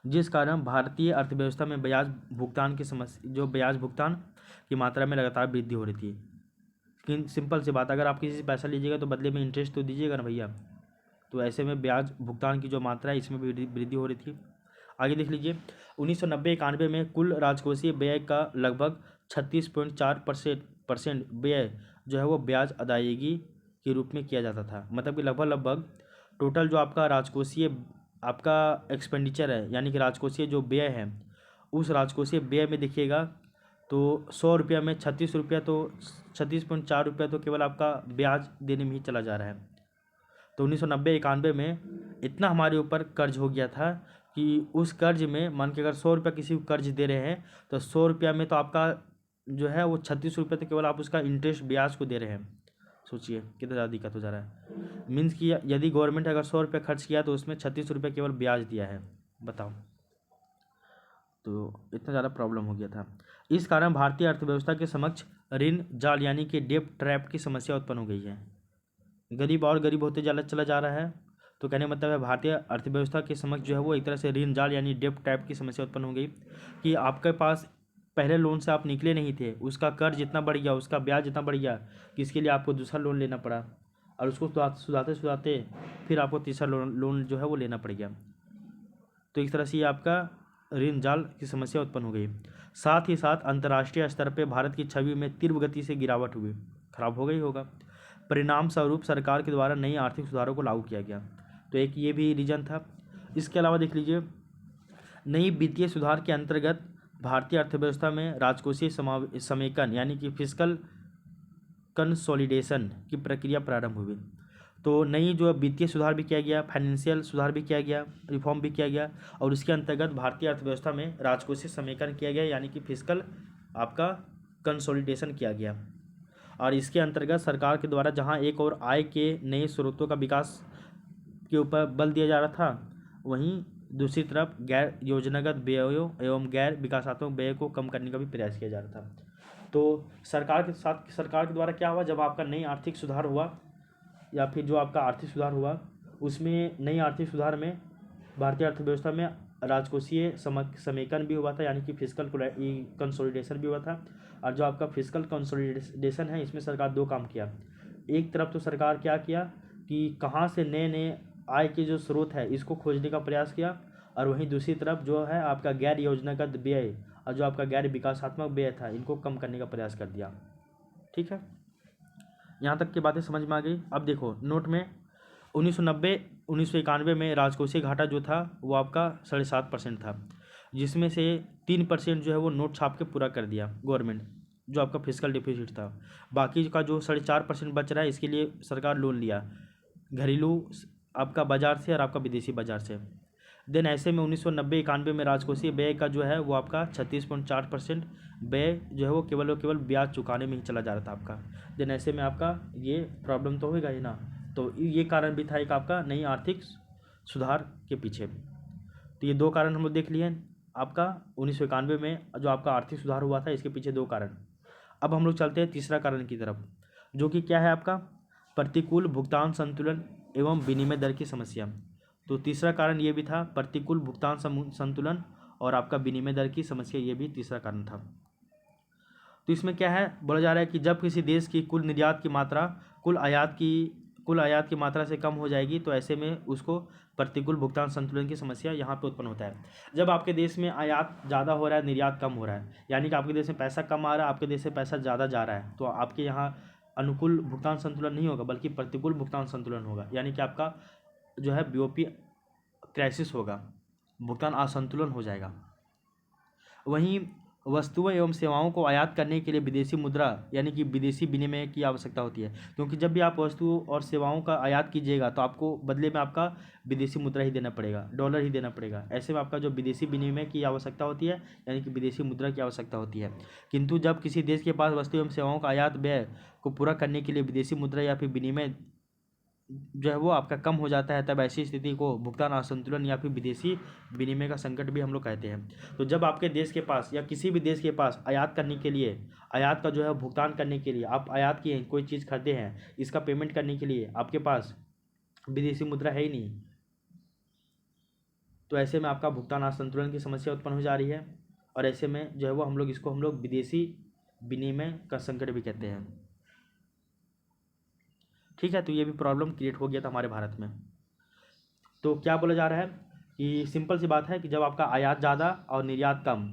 जिस कारण भारतीय अर्थव्यवस्था में ब्याज भुगतान की समस्या, जो ब्याज भुगतान की मात्रा में लगातार वृद्धि हो रही थी। लेकिन सिंपल सी बात, अगर आप किसी से पैसा लीजिएगा तो बदले में इंटरेस्ट तो दीजिएगा ना भैया, तो ऐसे में ब्याज भुगतान की जो मात्रा है इसमें भी वृद्धि हो रही थी। आगे देख लीजिए, 1990-91 में कुल राजकोषीय व्यय का लगभग 36.4% व्यय जो है वो ब्याज अदायगी के रूप में किया जाता था। मतलब कि लगभग टोटल जो आपका राजकोषीय आपका एक्सपेंडिचर है यानी कि राजकोषीय जो व्यय है, उस राजकोषीय व्यय में देखिएगा तो 100 रुपया में 36 रुपया तो 36.4 रुपया तो केवल आपका ब्याज देने में ही चला जा रहा है। तो 1990-91 में इतना हमारे ऊपर कर्ज हो गया था कि उस कर्ज में मान के अगर 100 रुपया किसी को कर्ज दे रहे हैं तो 100 रुपया में तो आपका जो है वो 36 रुपये तो केवल आप उसका इंटरेस्ट ब्याज को दे रहे हैं। सोचिए कितना ज़्यादा दिक्कत हो जा रहा है। मीन्स कि यदि गवर्नमेंट अगर 100 रुपये खर्च किया तो उसमें 36 रुपये केवल ब्याज दिया है, बताओ। तो इतना ज़्यादा प्रॉब्लम हो गया था। इस कारण भारतीय अर्थव्यवस्था के समक्ष ऋण जाल यानी कि डेब्ट ट्रैप की समस्या उत्पन्न हो गई है। गरीब और गरीब होते चला जा रहा है। तो कहने मतलब है भारतीय अर्थव्यवस्था के समक्ष जो है वो एक तरह से ऋण जाल यानी डेब्ट ट्रैप की समस्या उत्पन्न हो गई कि आपके पास पहले लोन से आप निकले नहीं थे, उसका कर्ज इतना बढ़ गया, उसका ब्याज इतना बढ़ गया कि इसके लिए आपको दूसरा लोन लेना पड़ा। और उसको सुधारते सुधारते फिर आपको तीसरा लोन जो है वो लेना पड़ गया। तो इस तरह से ये आपका ऋण जाल की समस्या उत्पन्न हो गई। साथ ही साथ अंतर्राष्ट्रीय स्तर पे भारत की छवि में तीव्र गति से गिरावट हुई, खराब हो गई होगा। परिणाम स्वरूप सरकार के द्वारा नई आर्थिक सुधारों को लागू किया गया, तो एक ये भी रीजन था। इसके अलावा देख लीजिए, नई वित्तीय सुधार के अंतर्गत भारतीय अर्थव्यवस्था में राजकोषीय समेकन यानी कि फिस्कल कंसोलिडेशन की प्रक्रिया प्रारंभ हुई। तो नई जो वित्तीय सुधार भी किया गया, फाइनेंशियल सुधार भी किया गया, रिफॉर्म भी किया गया, और उसके अंतर्गत भारतीय अर्थव्यवस्था में राजकोषीय समेकन किया गया यानी कि फिस्कल आपका कंसोलिडेशन किया गया। और इसके अंतर्गत सरकार के द्वारा जहां एक और आय के नए स्रोतों का विकास के ऊपर बल दिया जा रहा था, वहीं दूसरी तरफ गैर योजनागत व्ययों एवं गैर विकासात्मक व्यय को कम करने का भी प्रयास किया जा रहा था। तो सरकार के द्वारा क्या हुआ, जब आपका नई आर्थिक सुधार हुआ या फिर जो आपका आर्थिक सुधार हुआ, उसमें नई आर्थिक सुधार में भारतीय अर्थव्यवस्था में राजकोषीय समेकन भी हुआ था यानी कि फिस्कल कंसोलिडेशन भी हुआ था। और जो आपका फिस्कल कंसोलिडेशन है, इसमें सरकार दो काम किया। एक तरफ तो सरकार क्या किया कि कहाँ से नए नए आय के जो स्रोत है इसको खोजने का प्रयास किया, और वहीं दूसरी तरफ जो है आपका गैर योजनागत व्यय और जो आपका गैर विकासात्मक व्यय था, इनको कम करने का प्रयास कर दिया। ठीक है, यहाँ तक की बातें समझ में आ गई। अब देखो नोट में 1991 में राजकोषीय घाटा जो था वो आपका 7.5% था, जिसमें से 3% जो है वो नोट छाप के पूरा कर दिया गवर्नमेंट, जो आपका फिस्कल डिफिसिट था। बाकी का जो 4.5% बच रहा है, इसके लिए सरकार लोन लिया, घरेलू आपका बाजार से और आपका विदेशी बाजार से। देन ऐसे में 1990-91 में राजकोषीय व्यय का जो है वो आपका 36.4% व्यय जो है वो केवल ब्याज चुकाने में ही चला जा रहा था आपका। देन ऐसे में आपका ये प्रॉब्लम तो होगा ही ना, तो ये कारण भी था एक आपका नई आर्थिक सुधार के पीछे। तो ये दो कारण हम लोग देख लिए आपका 1991 में जो आपका आर्थिक सुधार हुआ था, इसके पीछे दो कारण। अब हम लोग चलते हैं तीसरा कारण की तरफ, जो कि क्या है आपका प्रतिकूल भुगतान संतुलन एवं विनिमय दर की समस्या। तो तीसरा कारण ये भी था, प्रतिकूल भुगतान संतुलन और आपका विनिमय दर की समस्या, ये भी तीसरा कारण था। तो इसमें क्या है, बोला जा रहा है कि जब किसी देश की कुल निर्यात की मात्रा कुल आयात की मात्रा से कम हो जाएगी, तो ऐसे में उसको प्रतिकूल भुगतान संतुलन की समस्या यहाँ पे उत्पन्न होता है। जब आपके देश में आयात ज़्यादा हो रहा है, निर्यात कम हो रहा है, यानी कि आपके देश में पैसा कम आ रहा है, आपके देश से पैसा ज़्यादा जा रहा है, तो आपके यहाँ अनुकूल भुगतान संतुलन नहीं होगा बल्कि प्रतिकूल भुगतान संतुलन होगा, यानी कि आपका जो है बीओपी क्राइसिस होगा, भुगतान असंतुलन हो जाएगा। वहीं वस्तुओं एवं सेवाओं को आयात करने के लिए विदेशी मुद्रा यानी कि विदेशी विनिमय की आवश्यकता होती है, क्योंकि जब भी आप वस्तु और सेवाओं का आयात कीजिएगा तो आपको बदले में आपका विदेशी मुद्रा ही देना पड़ेगा, डॉलर ही देना पड़ेगा। ऐसे में आपका जो विदेशी विनिमय की आवश्यकता होती है यानी कि विदेशी मुद्रा की आवश्यकता होती है। किंतु जब किसी देश के पास वस्तु एवं सेवाओं का आयात व्यय को पूरा करने के लिए विदेशी मुद्रा या फिर विनिमय जो है वो आपका कम हो जाता है, तब ऐसी स्थिति को भुगतान असंतुलन या फिर विदेशी विनिमय का संकट भी हम लोग कहते हैं। तो जब आपके देश के पास या किसी भी देश के पास आयात करने के लिए, आयात का जो है भुगतान करने के लिए, आप आयात किए कोई चीज़ खरीदे हैं, इसका पेमेंट करने के लिए आपके पास विदेशी मुद्रा है ही नहीं, तो ऐसे में आपका भुगतान असंतुलन की समस्या उत्पन्न हो जा रही है, और ऐसे में जो है वो हम लोग विदेशी विनिमय का संकट भी कहते हैं। ठीक है, तो ये भी प्रॉब्लम क्रिएट हो गया था हमारे भारत में। तो क्या बोला जा रहा है कि सिंपल सी बात है कि जब आपका आयात ज़्यादा और निर्यात कम,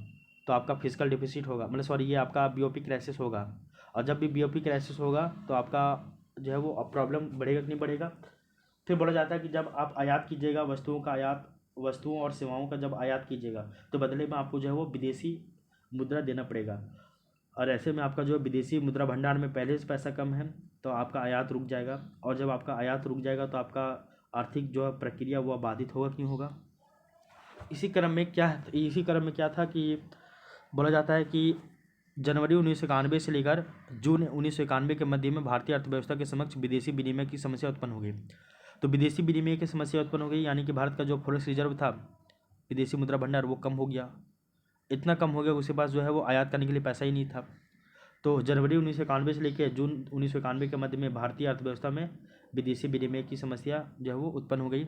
तो आपका फिस्कल डिफिसिट होगा, मतलब सॉरी ये आपका बीओपी क्राइसिस होगा। और जब भी बीओपी क्राइसिस होगा तो आपका जो है वो प्रॉब्लम बढ़ेगा कि नहीं बढ़ेगा। फिर बोला जाता है कि जब आप आयात कीजिएगा, वस्तुओं और सेवाओं का जब आयात कीजिएगा, तो बदले में आपको जो है वो विदेशी मुद्रा देना पड़ेगा, और ऐसे में आपका जो विदेशी मुद्रा भंडार में पहले से पैसा कम है, तो आपका आयात रुक जाएगा, और जब आपका आयात रुक जाएगा तो आपका आर्थिक जो है प्रक्रिया वो बाधित होगा कि नहीं होगा। इसी क्रम में क्या था कि बोला जाता है कि जनवरी 1991 से लेकर जून 1991 के मध्य में भारतीय अर्थव्यवस्था के समक्ष विदेशी विनिमय की समस्या उत्पन्न हो गई। तो विदेशी विनिमय की समस्या उत्पन्न हो गई, यानी कि भारत का जो फॉरेक्स रिजर्व था, विदेशी मुद्रा भंडार, वो कम हो गया। इतना कम हो गया उसके पास जो है वो आयात करने के लिए पैसा ही नहीं था। तो जनवरी 1991 से लेकर जून 1991 के मध्य में भारतीय अर्थव्यवस्था में विदेशी विनिमय की समस्या जो है वो उत्पन्न हो गई,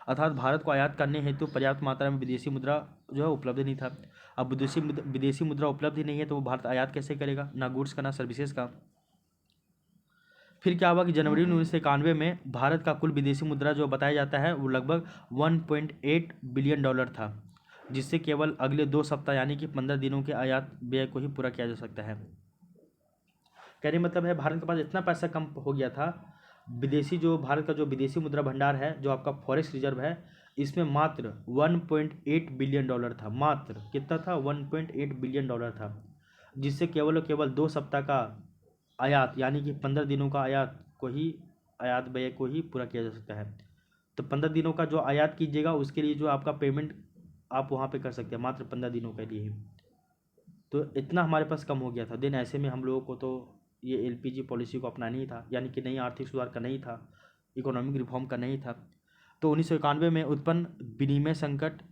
अर्थात भारत को आयात करने हेतु पर्याप्त मात्रा में विदेशी मुद्रा जो है उपलब्ध नहीं था। अब विदेशी मुद्रा उपलब्ध ही नहीं है, तो वो भारत आयात कैसे करेगा, ना गुड्स का ना सर्विसेज का। फिर क्या हुआ कि जनवरी 1991 में भारत का कुल विदेशी मुद्रा जो बताया जाता है वो लगभग 1.8 बिलियन डॉलर था, जिससे केवल अगले 2 सप्ताह यानी कि 15 दिनों के आयात व्यय को ही पूरा किया जा सकता है। कहने मतलब है भारत के पास इतना पैसा कम हो गया था, विदेशी जो भारत का जो विदेशी मुद्रा भंडार है, जो आपका फॉरेक्स रिजर्व है, इसमें मात्र 1.8 बिलियन डॉलर था। मात्र कितना था? 1.8 बिलियन डॉलर था, जिससे केवल और केवल 2 सप्ताह का आयात यानी कि 15 दिनों का आयात व्यय को ही पूरा किया जा सकता है। तो 15 दिनों का जो आयात कीजिएगा उसके लिए जो आपका पेमेंट आप वहाँ पे कर सकते हैं, मात्र 15 दिनों के लिए ही। तो इतना हमारे पास कम हो गया था। देन ऐसे में हम लोगों को तो ये एलपीजी पॉलिसी को अपनाना ही था, यानी कि नई आर्थिक सुधार करना ही था, इकोनॉमिक रिफॉर्म करना ही था। तो 1991 में उत्पन्न विनिमय संकट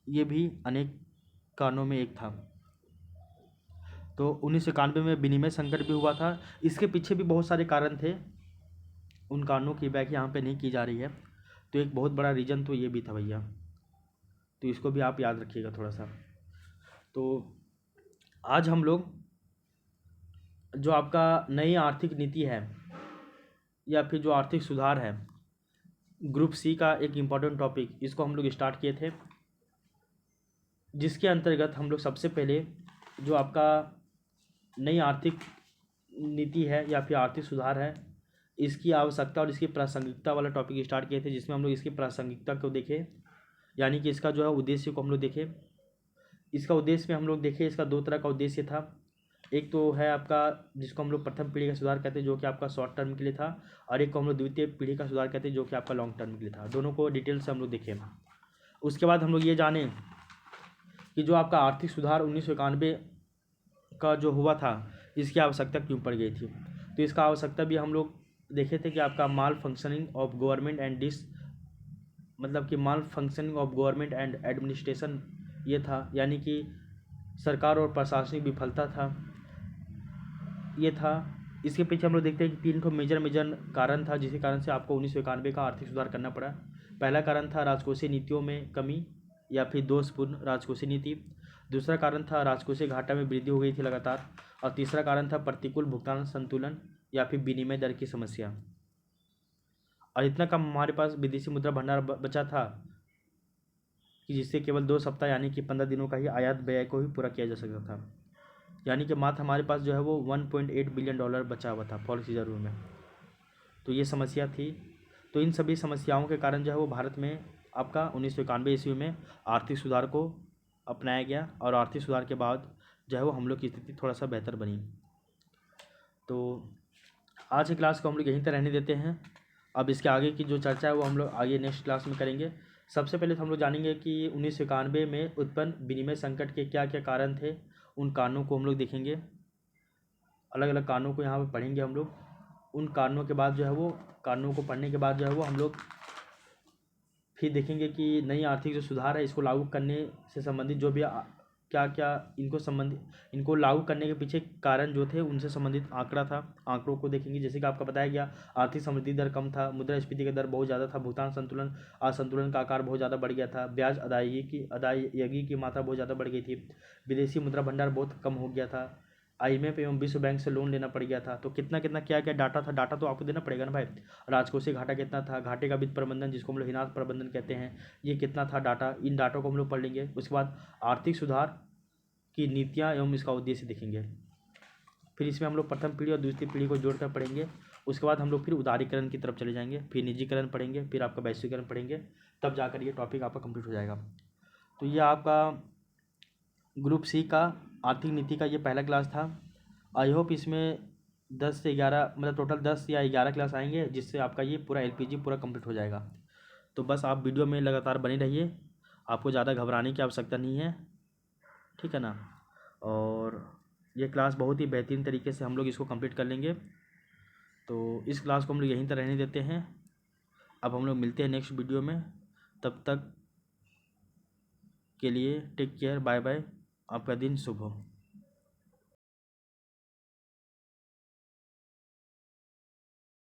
ये भी अनेक कारणों में एक था। तो 1991 में विनिमय संकट भी हुआ था। इसके पीछे भी बहुत सारे कारण थे, उन कारणों की व्याख्या यहाँ पे नहीं की जा रही है। तो एक बहुत बड़ा रीज़न तो ये भी था भैया, तो इसको भी आप याद रखिएगा थोड़ा सा। तो आज हम लोग जो आपका नई आर्थिक नीति है या फिर जो आर्थिक सुधार है, ग्रुप सी का एक इम्पॉर्टेंट टॉपिक, इसको हम लोग स्टार्ट किए थे, जिसके अंतर्गत हम लोग सबसे पहले जो आपका नई आर्थिक नीति है या फिर आर्थिक सुधार है, इसकी आवश्यकता और इसकी प्रासंगिकता वाला टॉपिक स्टार्ट किए थे, जिसमें हम लोग इसकी प्रासंगिकता को देखें, यानी कि इसका जो है उद्देश्य को हम लोग देखें। इसका उद्देश्य में हम लोग देखें, इसका 2 तरह का उद्देश्य था। एक तो है आपका जिसको हम लोग प्रथम पीढ़ी का सुधार कहते हैं, जो कि आपका शॉर्ट टर्म के लिए था, और एक को हम लोग द्वितीय पीढ़ी का सुधार कहते हैं, जो कि आपका लॉन्ग टर्म के लिए था। दोनों को डिटेल से हम लोग देखें। उसके बाद हम लोग ये जानें कि जो आपका आर्थिक सुधार 1991 का जो हुआ था, इसकी आवश्यकता क्यों पड़ गई थी। तो इसका आवश्यकता भी हम लोग देखे थे कि आपका malfunctioning of government and administration ये था, यानी कि सरकार और प्रशासनिक विफलता था, ये था। इसके पीछे हम लोग देखते हैं कि 3 मेजर कारण था, जिसके कारण से आपको 1991 का आर्थिक सुधार करना पड़ा। पहला कारण था राजकोषीय नीतियों में कमी या फिर दोषपूर्ण राजकोषीय नीति। दूसरा कारण था राजकोषीय घाटा में वृद्धि हो गई थी लगातार। और तीसरा कारण था प्रतिकूल भुगतान संतुलन या फिर विनिमय दर की समस्या। और इतना कम हमारे पास विदेशी मुद्रा भंडार बचा था कि जिससे केवल 2 सप्ताह यानी कि 15 दिनों का ही आयात व्यय को ही पूरा किया जा सकता था, यानी कि मात्र हमारे पास जो है वो 1.8 बिलियन डॉलर बचा हुआ था फॉरेक्स रिजर्व में। तो ये समस्या थी। तो इन सभी समस्याओं के कारण जो है वो भारत में आपका 1991 ईस्वी में आर्थिक सुधार को अपनाया गया, और आर्थिक सुधार के बाद जो है वो हम लोग की स्थिति थोड़ा सा बेहतर बनी। तो आज की क्लास को हम लोग यहीं तक रहने देते हैं। अब इसके आगे की जो चर्चा है वो हम लोग आगे नेक्स्ट क्लास में करेंगे। सबसे पहले तो हम लोग जानेंगे कि 1991 में उत्पन्न विनिमय संकट के क्या क्या कारण थे, उन कारणों को हम लोग देखेंगे। अलग अलग कारणों को यहाँ पे पढ़ेंगे हम लोग। उन कारणों के बाद जो है वो कारणों को पढ़ने के बाद जो है वो हम लोग फिर देखेंगे कि नई आर्थिक जो सुधार है इसको लागू करने से संबंधित जो भी क्या क्या इनको लागू करने के पीछे कारण जो थे उनसे संबंधित आंकड़ा था, आंकड़ों को देखेंगे। जैसे कि आपका बताया गया आर्थिक समृद्धि दर कम था, मुद्रास्फीति का दर बहुत ज़्यादा था, भुगतान संतुलन असंतुलन का आकार बहुत ज़्यादा बढ़ गया था, ब्याज अदायगी की मात्रा बहुत ज़्यादा बढ़ गई थी, विदेशी मुद्रा भंडार बहुत कम हो गया था, आईएमएफ एवं विश्व बैंक से लोन लेना पड़ गया था। तो कितना कितना क्या क्या डाटा था, डाटा तो आपको देना पड़ेगा ना भाई। राजकोषीय घाटा कितना था, घाटे का वित्त प्रबंधन जिसको हम लोग हिनात प्रबंधन कहते हैं, ये कितना था डाटा, इन डाटों को हम लोग पढ़ लेंगे। उसके बाद आर्थिक सुधार की नीतियाँ एवं इसका उद्देश्य देखेंगे। फिर इसमें हम लोग प्रथम पीढ़ी और दूसरी पीढ़ी को जोड़कर पढ़ेंगे। उसके बाद हम लोग फिर उदारीकरण की तरफ चले जाएंगे, फिर निजीकरण पढ़ेंगे, फिर आपका वैश्वीकरण पढ़ेंगे, तब जाकर ये टॉपिक आपका कंप्लीट हो जाएगा। तो ये आपका ग्रुप सी का आर्थिक नीति का ये पहला क्लास था। आई होप इसमें 10 से 11 मतलब टोटल 10 या 11 क्लास आएंगे, जिससे आपका ये पूरा एलपीजी पूरा कंप्लीट हो जाएगा। तो बस आप वीडियो में लगातार बने रहिए, आपको ज़्यादा घबराने की आवश्यकता नहीं है, ठीक है ना। और ये क्लास बहुत ही बेहतरीन तरीके से हम लोग इसको कंप्लीट कर लेंगे। तो इस क्लास को हम लोग यहीं तक रहने देते हैं। अब हम लोग मिलते हैं नेक्स्ट वीडियो में, तब तक के लिए टेक केयर, बाय बाय, आपका दिन शुभ हो।